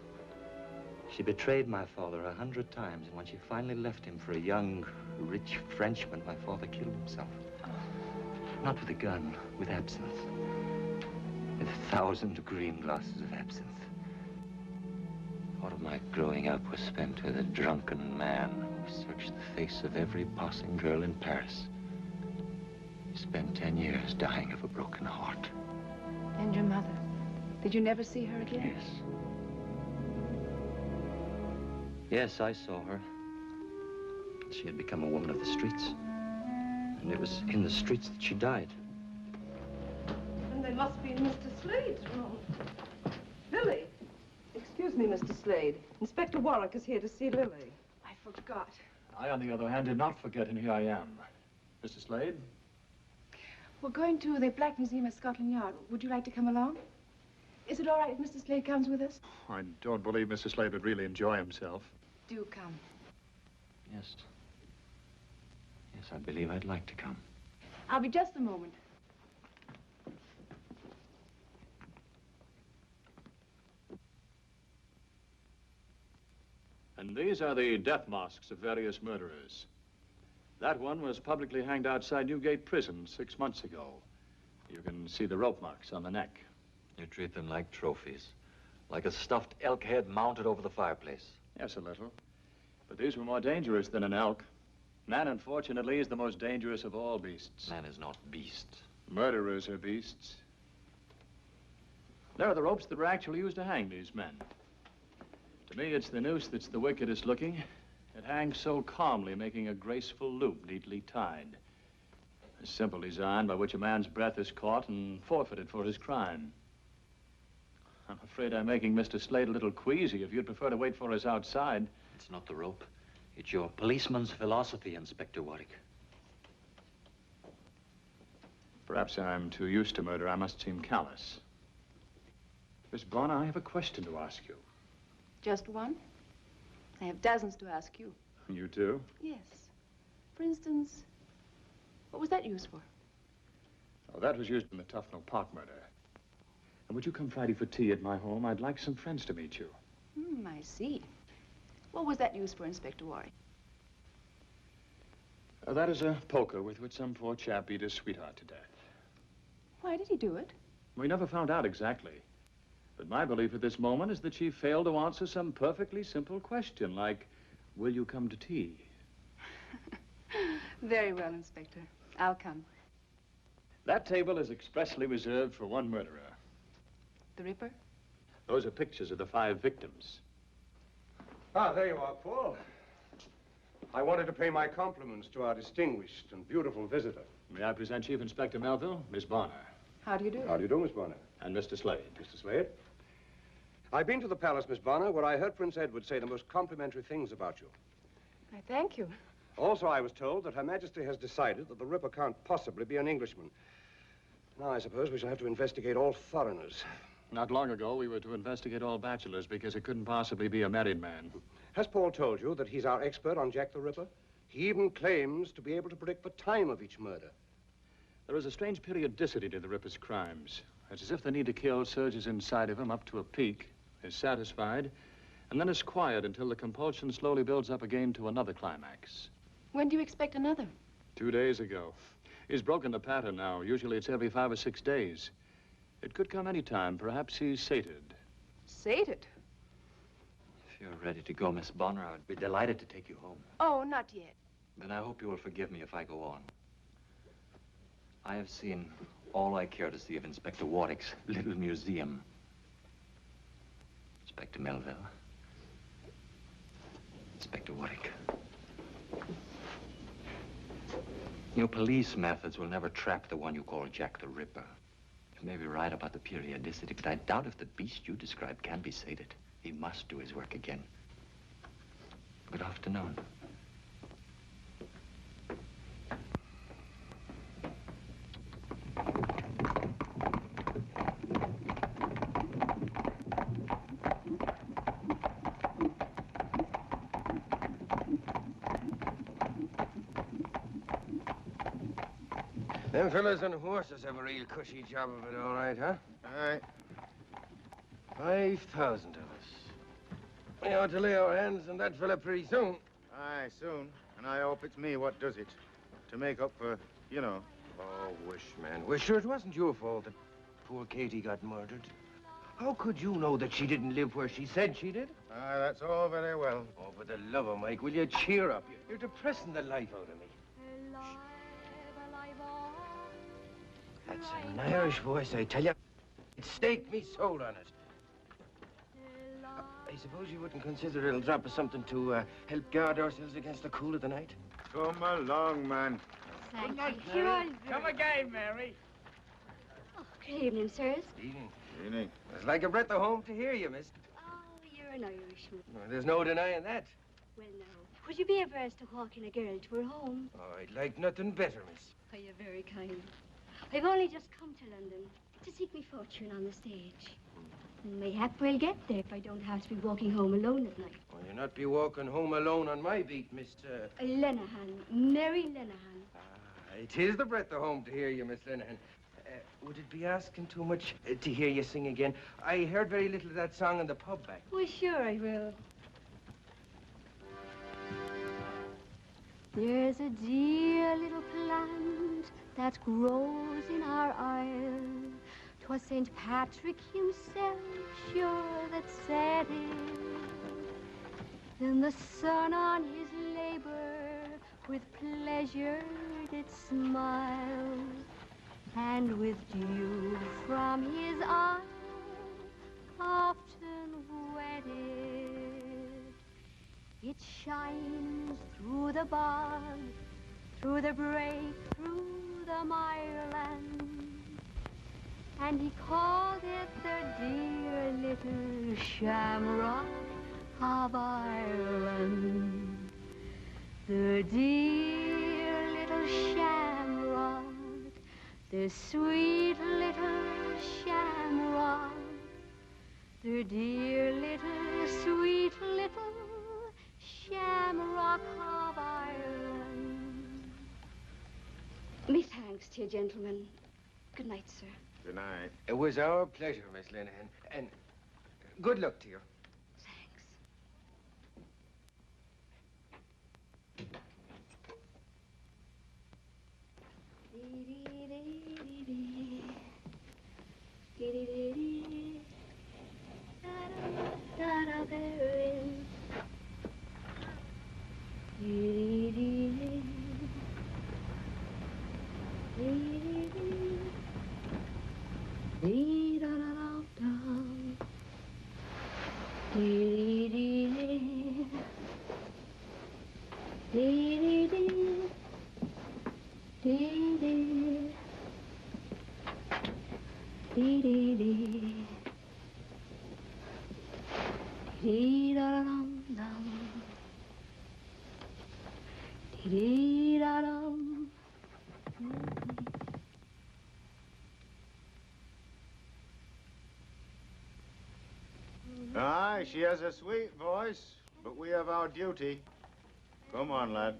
She betrayed my father 100 times, and when she finally left him for a young, rich Frenchman, my father killed himself. Not with a gun, with absinthe. With 1,000 green glasses of absinthe. Part of my growing up was spent with a drunken man who searched the face of every passing girl in Paris. He spent 10 years dying of a broken heart. And your mother? Did you never see her again? Yes. Yes, I saw her. She had become a woman of the streets. And it was in the streets that she died. And they must be in Mr. Slade's room. Lily. Excuse me, Mr. Slade. Inspector Warwick is here to see Lily. I forgot. I, on the other hand, did not forget, and here I am. Mr. Slade? We're going to the Black Museum at Scotland Yard. Would you like to come along? Is it all right if Mr. Slade comes with us? I don't believe Mr. Slade would really enjoy himself. Do come. Yes. Yes, I believe I'd like to come. I'll be just a moment. And these are the death masks of various murderers. That one was publicly hanged outside Newgate Prison 6 months ago. You can see the rope marks on the neck. You treat them like trophies. Like a stuffed elk head mounted over the fireplace. Yes, a little. But these were more dangerous than an elk. Man, unfortunately, is the most dangerous of all beasts. Man is not beast. Murderers are beasts. There are the ropes that were actually used to hang these men. To me, it's the noose that's the wickedest looking. It hangs so calmly, making a graceful loop neatly tied. A simple design by which a man's breath is caught and forfeited for his crime. I'm afraid I'm making Mr. Slade a little queasy. If you'd prefer to wait for us outside. It's not the rope. It's your policeman's philosophy, Inspector Warwick. Perhaps I'm too used to murder. I must seem callous. Miss Bonner, I have a question to ask you. Just one? I have dozens to ask you. You too? Yes. For instance, what was that used for? Oh, that was used in the Tufnell Park murder. And would you come Friday for tea at my home? I'd like some friends to meet you. I see. What was that used for, Inspector Warwick? That is a poker with which some poor chap beat his sweetheart to death. Why did he do it? We never found out exactly. But my belief at this moment is that she failed to answer some perfectly simple question, like, will you come to tea? Very well, Inspector. I'll come. That table is expressly reserved for one murderer. The Ripper? Those are pictures of the 5 victims. Ah, there you are, Paul. I wanted to pay my compliments to our distinguished and beautiful visitor. May I present Chief Inspector Melville, Miss Bonner. How do you do? How do you do, Miss Bonner? And Mr. Slade. Mr. Slade? I've been to the palace, Miss Bonner, where I heard Prince Edward say the most complimentary things about you. I thank you. Also, I was told that Her Majesty has decided that the Ripper can't possibly be an Englishman. Now, I suppose we shall have to investigate all foreigners. Not long ago, we were to investigate all bachelors because it couldn't possibly be a married man. Has Paul told you that he's our expert on Jack the Ripper? He even claims to be able to predict the time of each murder. There is a strange periodicity to the Ripper's crimes. It's as if the need to kill surges inside of him up to a peak, is satisfied, and then is quiet until the compulsion slowly builds up again to another climax. When do you expect another? 2 days ago. He's broken the pattern now. Usually it's every 5 or 6 days. It could come any time. Perhaps he's sated. Sated? If you're ready to go, Miss Bonner, I would be delighted to take you home. Oh, not yet. Then I hope you will forgive me if I go on. I have seen all I care to see of Inspector Warwick's little museum. Inspector Melville. Inspector Warwick. Your police methods will never trap the one you call Jack the Ripper. You may be right about the periodicity, but I doubt if the beast you described can be sated. He must do his work again. Good afternoon. Them fellas on horses have a real cushy job of it, all right, huh? Aye. 5,000 of us. We ought to lay our hands on that fella pretty soon. Aye, soon. And I hope it's me what does it. To make up for, you know. Oh, wish, man. Wish. Sure, it wasn't your fault that poor Katie got murdered. How could you know that she didn't live where she said she did? Aye, that's all very well. Oh, for the love of Mike, will you cheer up? You're depressing the life out of me. That's an Irish voice, I tell you. It staked me soul on it. I suppose you wouldn't consider it'll drop us something to help guard ourselves against the cool of the night? Come along, man. Thank you. Sure, come again, Mary. Oh, good evening, sirs. Evening. Evening. It's like a breath of home to hear you, miss. Oh, you're an Irishman. Well, there's no denying that. Well, no. Would you be averse to walking a girl to her home? Oh, I'd like nothing better, miss. Oh, you're very kind. I've only just come to London to seek my fortune on the stage. And mayhap we'll get there if I don't have to be walking home alone at night. Well, you'll not be walking home alone on my beat, Miss... Lenehan, Mary Lenehan. It is the breath of home to hear you, Miss Lenehan. Would it be asking too much to hear you sing again? I heard very little of that song in the pub back. Well, sure I will. There's a dear little plant that grows in our isle. 'Twas St. Patrick himself, sure, that said it. Then the sun on his labor with pleasure did smile, and with dew from his eye often wetted. It shines through the bog, through the brake, through the mireland, and he called it the dear little shamrock of Ireland. The dear little shamrock, the sweet little shamrock, the dear little, sweet little shamrock of Ireland. Me thanks to you, gentlemen. Good night, sir. Good night. It was our pleasure, Miss Lenehan. And good luck to you. Dee-da-dum. Aye, she has a sweet voice, but we have our duty. Come on, lad.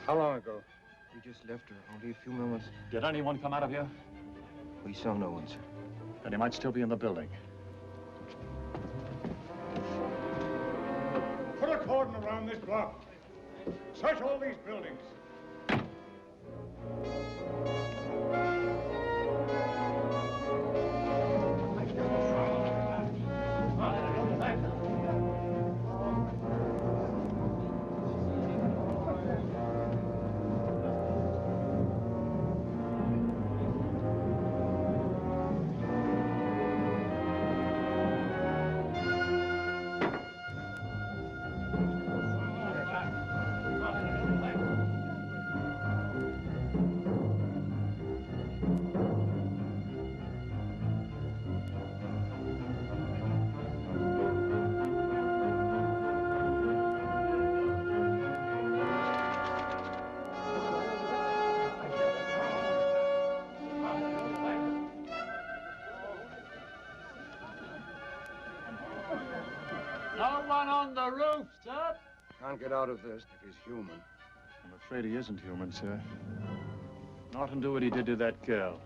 How long ago? We just left her, only a few moments. Did anyone come out of here? We saw no one, sir. Then he might still be in the building. Put a cordon around this block. Search all these buildings. No one on the roof, sir. Can't get out of this if he's human. I'm afraid he isn't human, sir. Not and do what he did to that girl.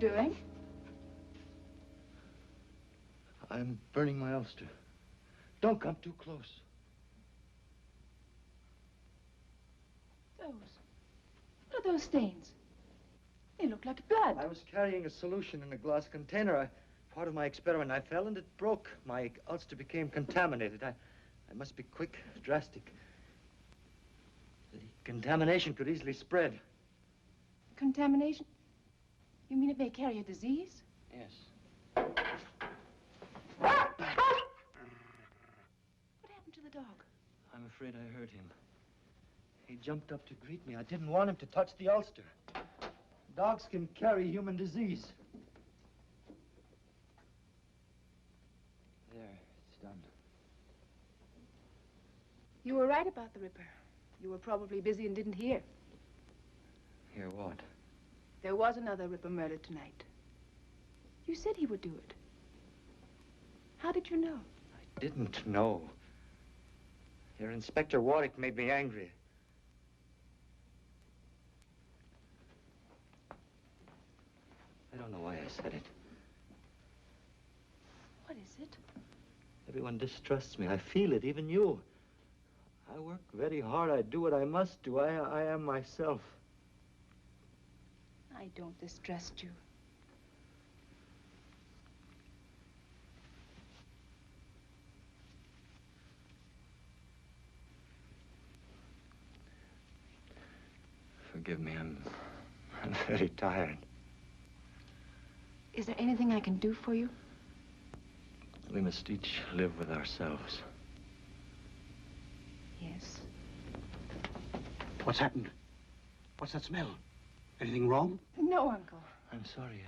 Doing? I'm burning my ulster. Don't come too close. What are those stains? They look like blood. I was carrying a solution in a glass container. Part of my experiment, I fell and it broke. My ulster became contaminated. I must be quick, drastic. The contamination could easily spread. Contamination? You mean it may carry a disease? Yes. What happened to the dog? I'm afraid I hurt him. He jumped up to greet me. I didn't want him to touch the ulster. Dogs can carry human disease. There, it's done. You were right about the Ripper. You were probably busy and didn't hear. Hear what? There was another Ripper murdered tonight. You said he would do it. How did you know? I didn't know. Your Inspector Warwick made me angry. I don't know why I said it. What is it? Everyone distrusts me. I feel it, even you. I work very hard. I do what I must do. I am myself. I don't distrust you. Forgive me, I'm very tired. Is there anything I can do for you? We must each live with ourselves. Yes. What's happened? What's that smell? Anything wrong? No, Uncle. I'm sorry.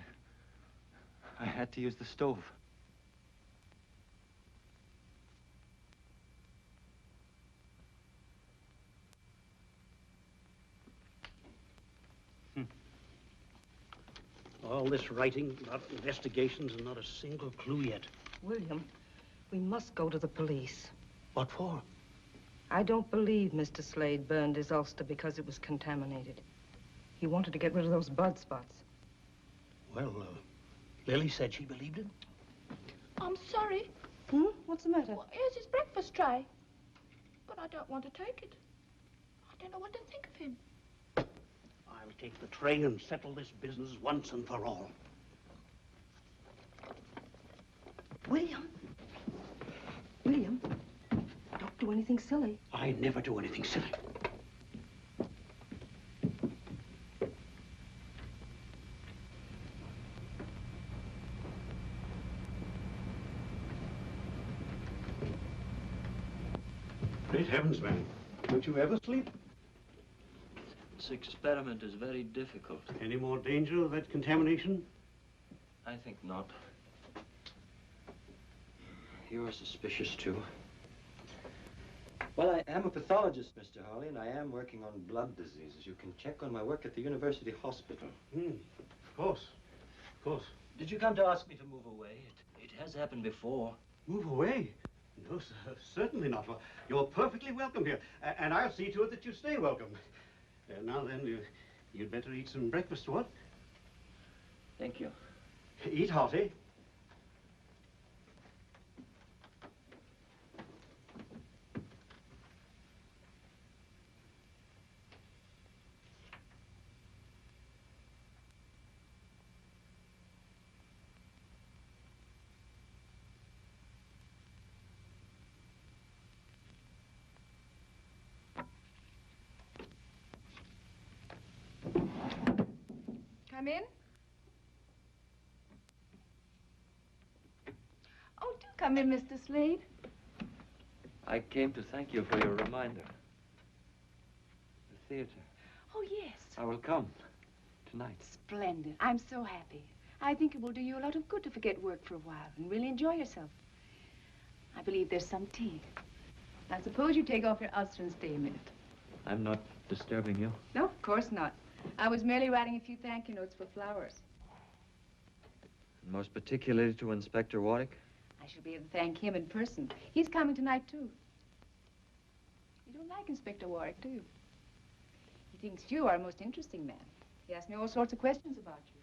I had to use the stove. All this writing, a lot of investigations, and not a single clue yet. William, we must go to the police. What for? I don't believe Mr. Slade burned his ulster because it was contaminated. He wanted to get rid of those blood spots. Well, Lily said she believed it. I'm sorry. What's the matter? Well, here's his breakfast tray. But I don't want to take it. I don't know what to think of him. I'll take the tray and settle this business once and for all. William. William, don't do anything silly. I never do anything silly. Great heavens, man. Don't you ever sleep? This experiment is very difficult. Any more danger of that contamination? I think not. You're suspicious, too. Well, I am a pathologist, Mr. Hawley, and I am working on blood diseases. You can check on my work at the University Hospital. Of course. Of course. Did you come to ask me to move away? It has happened before. Move away? No, sir, certainly not. Well, you're perfectly welcome here, and I'll see to it that you stay welcome. Now then, you'd better eat some breakfast, what? Thank you. Eat hearty. Come in. Oh, do come in, Mr. Slade. I came to thank you for your reminder. The theater. Oh, yes. I will come tonight. Splendid. I'm so happy. I think it will do you a lot of good to forget work for a while and really enjoy yourself. I believe there's some tea. Now, suppose you take off your ulster and stay a minute. I'm not disturbing you. No, of course not. I was merely writing a few thank you notes for flowers. Most particularly to Inspector Warwick. I shall be able to thank him in person. He's coming tonight, too. You don't like Inspector Warwick, do you? He thinks you are a most interesting man. He asked me all sorts of questions about you.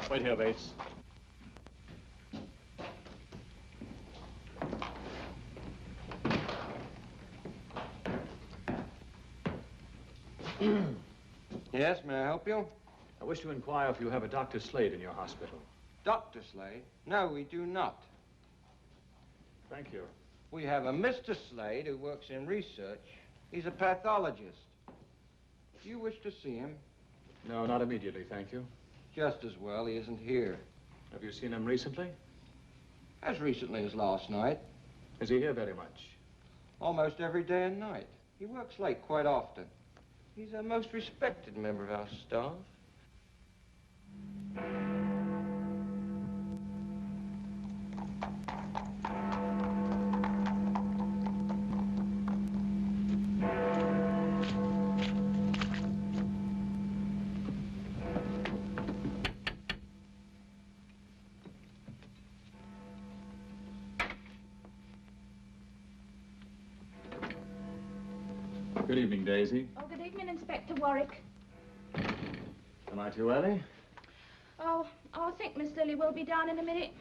Wait here, Bates. Yes, may I help you? I wish to inquire if you have a Dr. Slade in your hospital. Dr. Slade? No, we do not. Thank you. We have a Mr. Slade who works in research. He's a pathologist. Do you wish to see him? No, not immediately, thank you. Just as well, he isn't here. Have you seen him recently? As recently as last night. Is he here very much? Almost every day and night. He works late quite often. He's a most respected member of our staff. Good evening, Daisy. Oh, good evening, Inspector Warwick. Am I too early? Oh, I think Miss Lily will be down in a minute.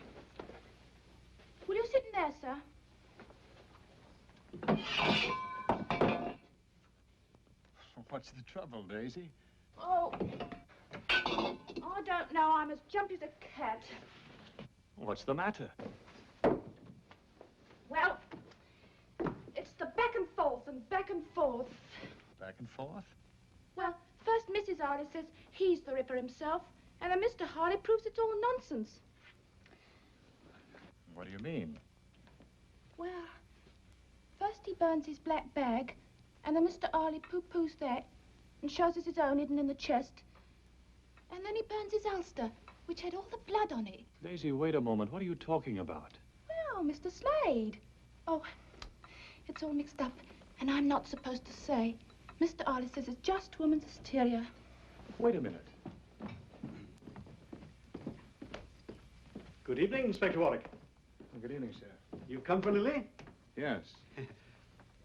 Will you sit in there, sir? What's the trouble, Daisy? Oh, I don't know. I'm as jumpy as a cat. What's the matter? Well, it's the back and forth and back and forth. Back and forth? Well, first Mrs. Harley says he's the Ripper himself, and then Mr. Harley proves it's all nonsense. What do you mean? Well, first he burns his black bag, and then Mr. Harley pooh-poos that and shows us his own hidden in the chest. And then he burns his ulster, which had all the blood on it. Daisy, wait a moment. What are you talking about? Well, Mr. Slade. Oh, it's all mixed up, and I'm not supposed to say. Mr. Harley says it's just woman's hysteria. Wait a minute. Good evening, Inspector Warwick. Good evening, sir. You've come for Lily? Yes.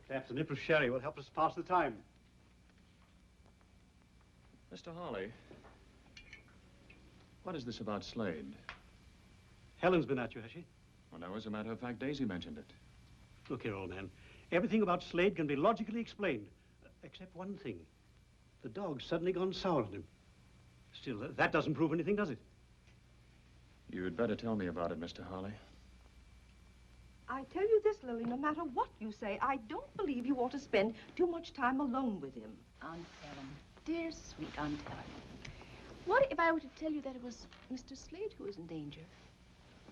Perhaps a nip of sherry will help us pass the time. Mr. Harley, what is this about Slade? Helen's been at you, has she? Well, no, as a matter of fact, Daisy mentioned it. Look here, old man. Everything about Slade can be logically explained, except one thing. The dog's suddenly gone sour on him. Still, that doesn't prove anything, does it? You'd better tell me about it, Mr. Harley. I tell you this, Lily, no matter what you say, I don't believe you ought to spend too much time alone with him. Aunt Helen. Dear, sweet Aunt Helen. What if I were to tell you that it was Mr. Slade who was in danger?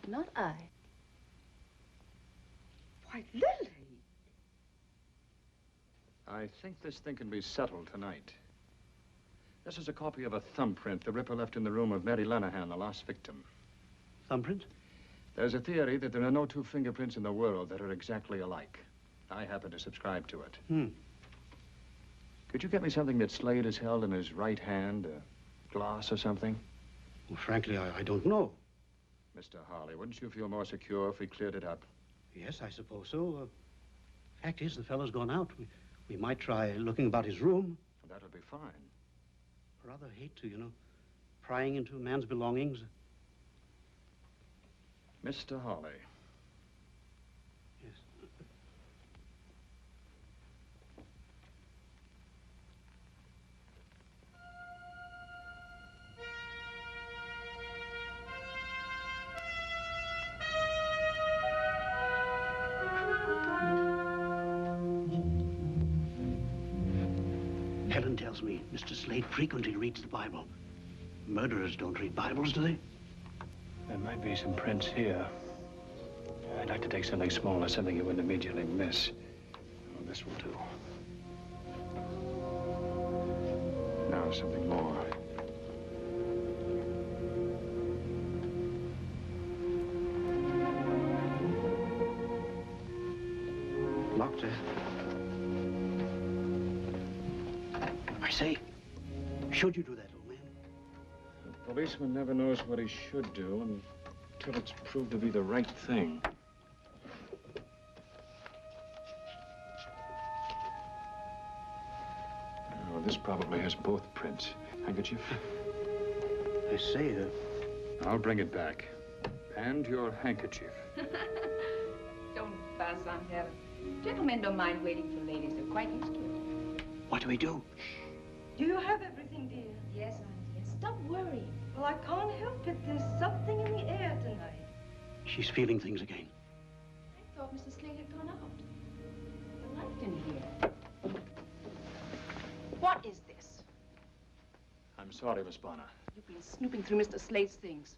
Not I. Why, Lily! I think this thing can be settled tonight. This is a copy of a thumbprint the Ripper left in the room of Mary Lenahan, the last victim. Thumbprint? There's a theory that there are no two fingerprints in the world that are exactly alike. I happen to subscribe to it. Could you get me something that Slade has held in his right hand, a glass or something? Well, frankly, I don't know. Mr. Harley, wouldn't you feel more secure if we cleared it up? Yes, I suppose so. Fact is, the fellow's gone out. We might try looking about his room. That would be fine. I rather hate to, prying into a man's belongings. Mr. Harley. Yes. Helen tells me Mr. Slade frequently reads the Bible. Murderers don't read Bibles, do they? There might be some prints here. I'd like to take something smaller, something you wouldn't immediately miss. Oh, this will do. Now, something more. Locked there. I say, should you do that, old man? The policeman never knows what he should do until it's proved to be the right thing. Oh, this probably has both prints. Handkerchief? I say, I'll bring it back. And your handkerchief. Don't fuss, Aunt Helen. Gentlemen don't mind waiting for ladies. They're quite used to it. What do we do? Do you have everything, dear? Yes, Aunt. Yes. Stop worrying. Well, I can't help it. There's something in the air tonight. She's feeling things again. I thought Mr. Slade had gone out. sorry, Miss Bonner. You've been snooping through Mr. Slade's things.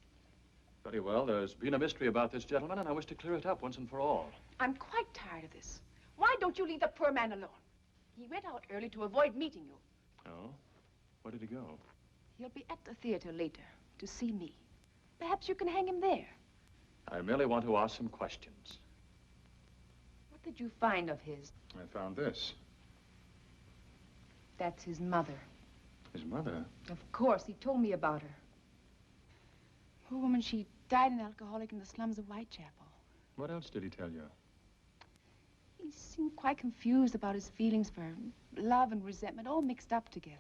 Very well. There's been a mystery about this gentleman, and I wish to clear it up once and for all. I'm quite tired of this. Why don't you leave the poor man alone? He went out early to avoid meeting you. Oh? Where did he go? He'll be at the theater later to see me. Perhaps you can hang him there. I merely want to ask some questions. What did you find of his? I found this. That's his mother. His mother? Of course, he told me about her. Poor woman, she died an alcoholic in the slums of Whitechapel. What else did he tell you? He seemed quite confused about his feelings for love and resentment, all mixed up together.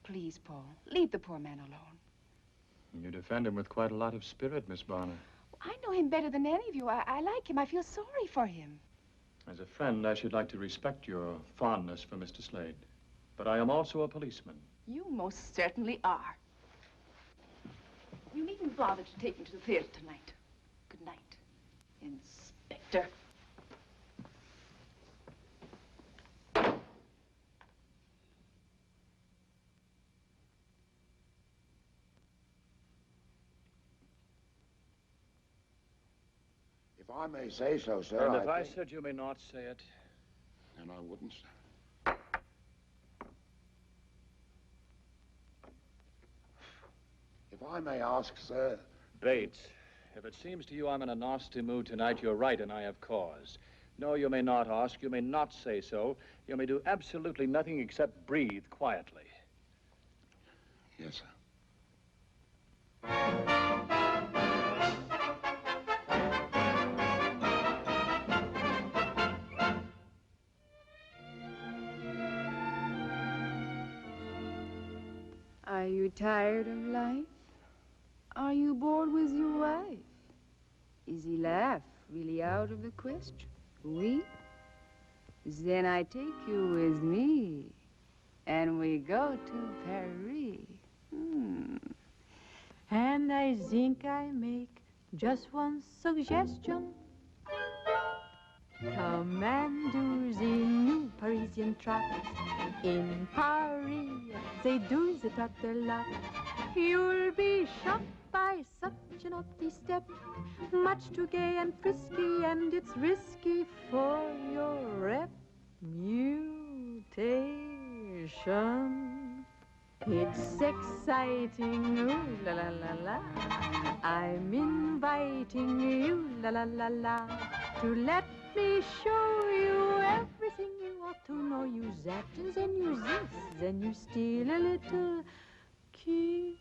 Please, Paul, leave the poor man alone. You defend him with quite a lot of spirit, Miss Bonner. I know him better than any of you. I like him. I feel sorry for him. As a friend, I should like to respect your fondness for Mr. Slade. But I am also a policeman. You most certainly are. You needn't bother to take me to the theater tonight. Good night, Inspector. If I may say so, sir, And if I said you may not say it? And I wouldn't, sir. If I may ask, sir... Bates, if it seems to you I'm in a nasty mood tonight, you're right, and I have cause. No, you may not ask. You may not say so. You may do absolutely nothing except breathe quietly. Yes, sir. Are you tired of life? Are you bored with your wife? Is he laugh really out of the question? Oui? Then I take you with me, and we go to Paris. And I think I make just one suggestion. Come and do the new Parisian trot. In Paris, they do the trot a lot. You'll be shocked by such an naughty step. Much too gay and frisky, and it's risky for your reputation. It's exciting, ooh la la la la. I'm inviting you, la la la la, to let me show you everything you ought to know. You that, and then you this, then you steal a little kiss.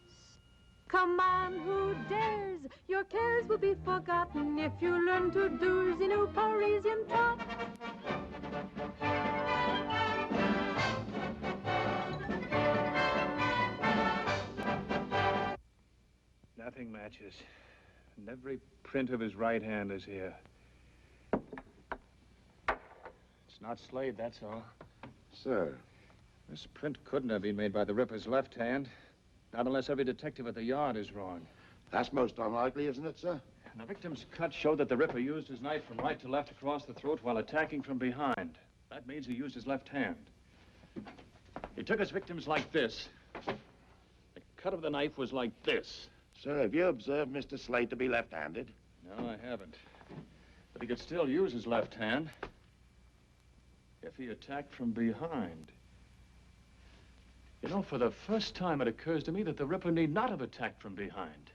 Come on, who dares? Your cares will be forgotten if you learn to do the new Parisian trot. Nothing matches. And every print of his right hand is here. It's not Slade, that's all. Sir. This print couldn't have been made by the Ripper's left hand. Not unless every detective at the yard is wrong. That's most unlikely, isn't it, sir? And the victim's cut showed that the Ripper used his knife from right to left across the throat while attacking from behind. That means he used his left hand. He took his victims like this. The cut of the knife was like this. Sir, have you observed Mr. Slade to be left-handed? No, I haven't. But he could still use his left hand if he attacked from behind. You know, for the first time, it occurs to me that the Ripper need not have attacked from behind.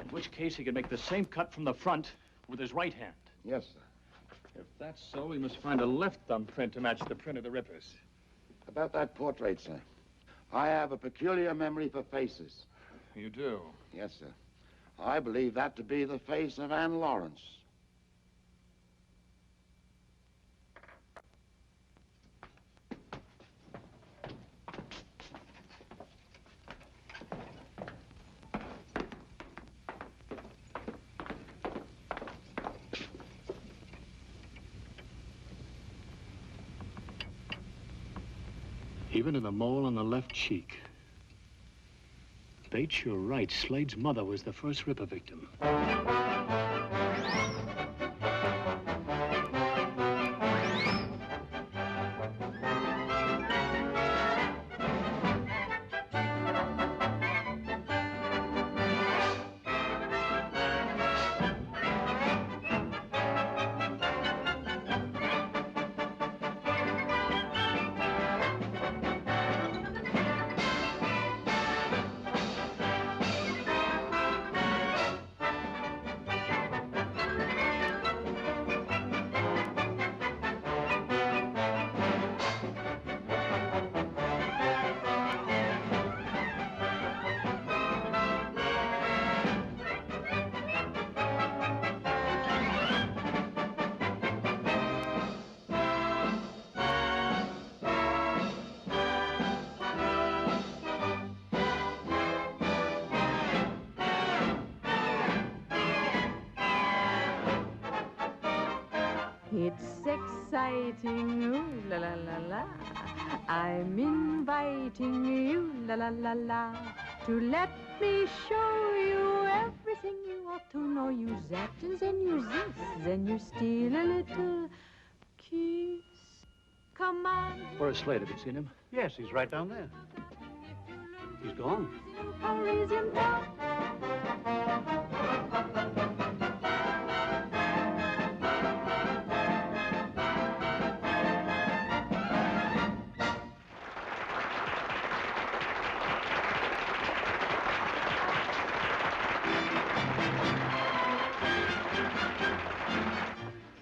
In which case, he could make the same cut from the front with his right hand. Yes, sir. If that's so, we must find a left thumbprint to match the print of the Ripper's. About that portrait, sir. I have a peculiar memory for faces. You do? Yes, sir. I believe that to be the face of Anne Lawrence. Even in the mole on the left cheek. Bates, you're right. Slade's mother was the first Ripper victim. It's exciting, ooh la la la la. I'm inviting you, la la la la, to let me show you everything you ought to know. You that and then you this, then you steal a little kiss. Come on. Where's Slade? Have you seen him? Yes, he's right down there. He's gone. Parisian town.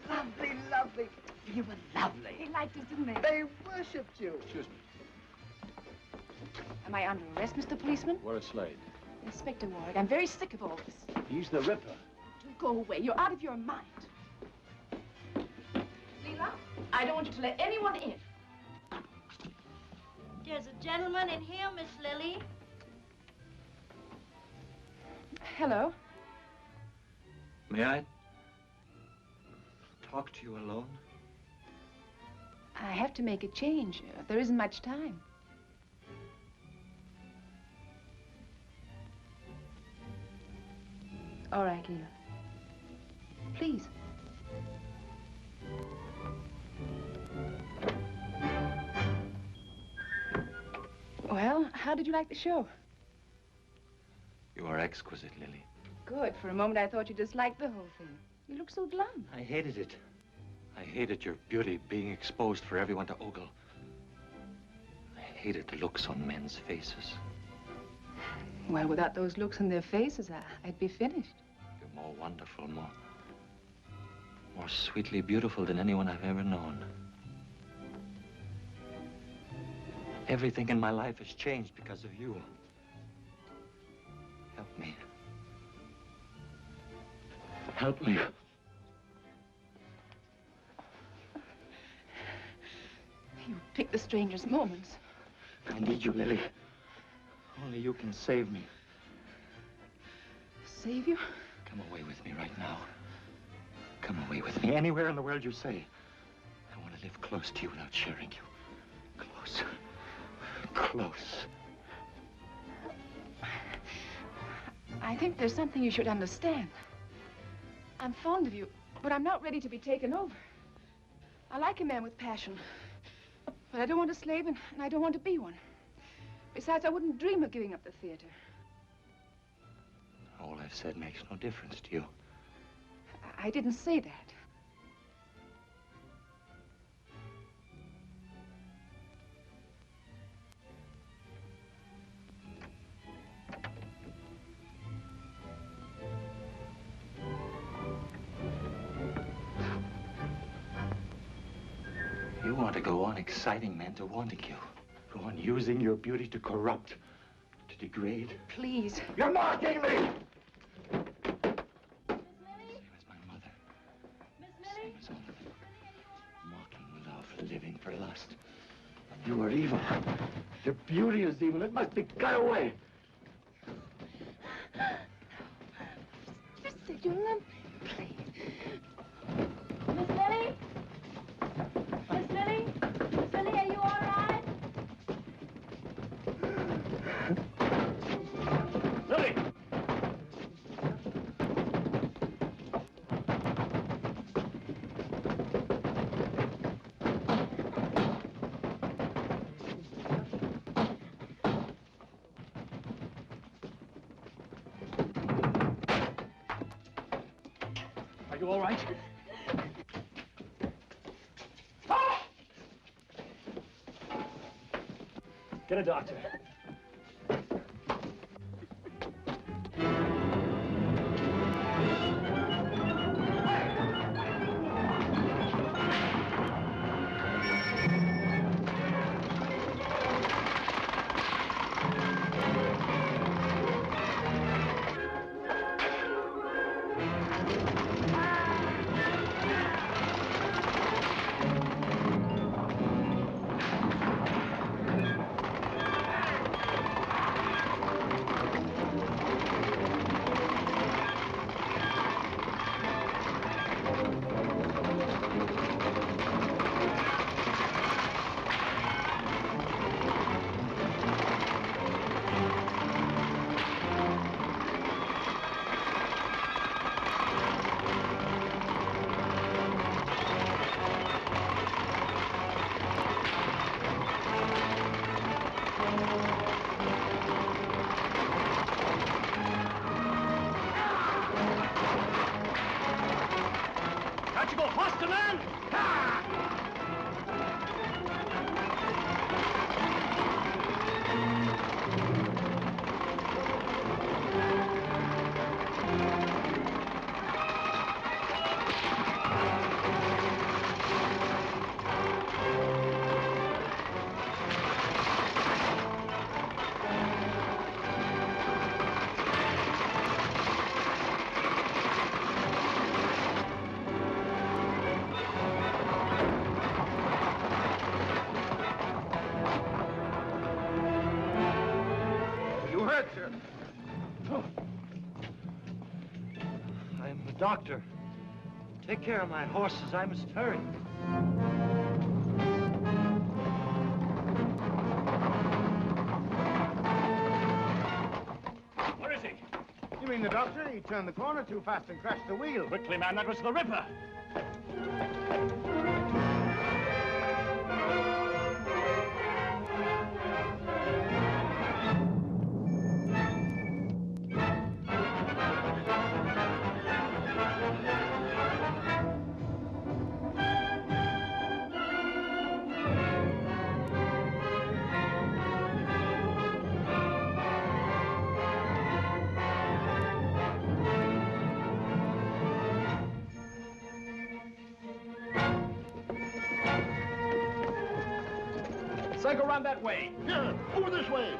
Lovely, lovely. You were lovely. They liked us, didn't they? They worshipped you. Excuse me. Am I under arrest, Mr. Policeman? Where's Slade? Inspector Warwick, I'm very sick of all this. He's the Ripper. Do go away. You're out of your mind. Leela, I don't want you to let anyone in. There's a gentleman in here, Miss Lily. Hello. May I talk to you alone? I have to make a change. There isn't much time. All right, Leela. Please. Well, how did you like the show? You are exquisite, Lily. Good. For a moment, I thought you disliked the whole thing. You look so glum. I hated it. I hated your beauty being exposed for everyone to ogle. I hated the looks on men's faces. Well, without those looks on their faces, I'd be finished. You're more wonderful, more sweetly beautiful than anyone I've ever known. Everything in my life has changed because of you. Help me. Help me. You pick the strangest moments. I need you, Lily. Only you can save me. Save you? Come away with me right now. Come away with me anywhere in the world you say. I want to live close to you without sharing you. Close. Close. I think there's something you should understand. I'm fond of you, but I'm not ready to be taken over. I like a man with passion, but I don't want a slave, and I don't want to be one. Besides, I wouldn't dream of giving up the theater. All I've said makes no difference to you. I didn't say that. You want to go on exciting men to wanting you. Go on using your beauty to corrupt, to degrade. Please. You're mocking me! Mocking love, living for lust. You are evil. Your beauty is evil. It must be cut away. You said you love me. Please. Miss Lily? Miss Lily? Miss Lily, are you all right? Lily! Are you all right? Get a doctor. to go faster, man! Sir. I'm the doctor. Take care of my horses. I must hurry. Where is he? You mean the doctor? He turned the corner too fast and crashed the wheel. Quickly, man, that was the Ripper. Cycle around that way. Yeah, over this way.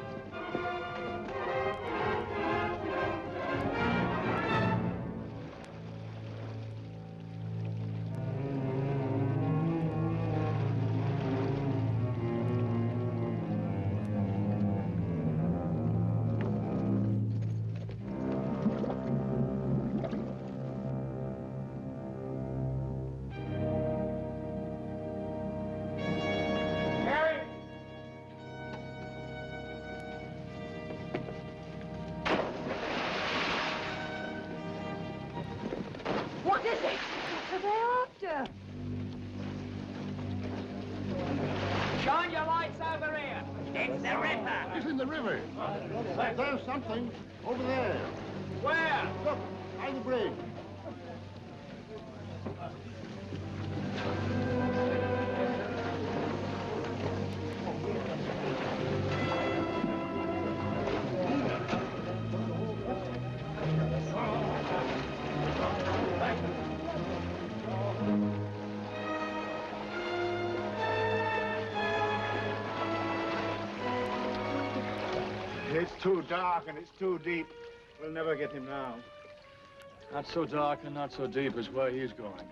What is it? What are they after? Shine your lights over here. It's the Ripper. It's in the river. There's something over there. Where? Look, by the bridge. It's too dark and it's too deep. We'll never get him now. Not so dark and not so deep as where he's going.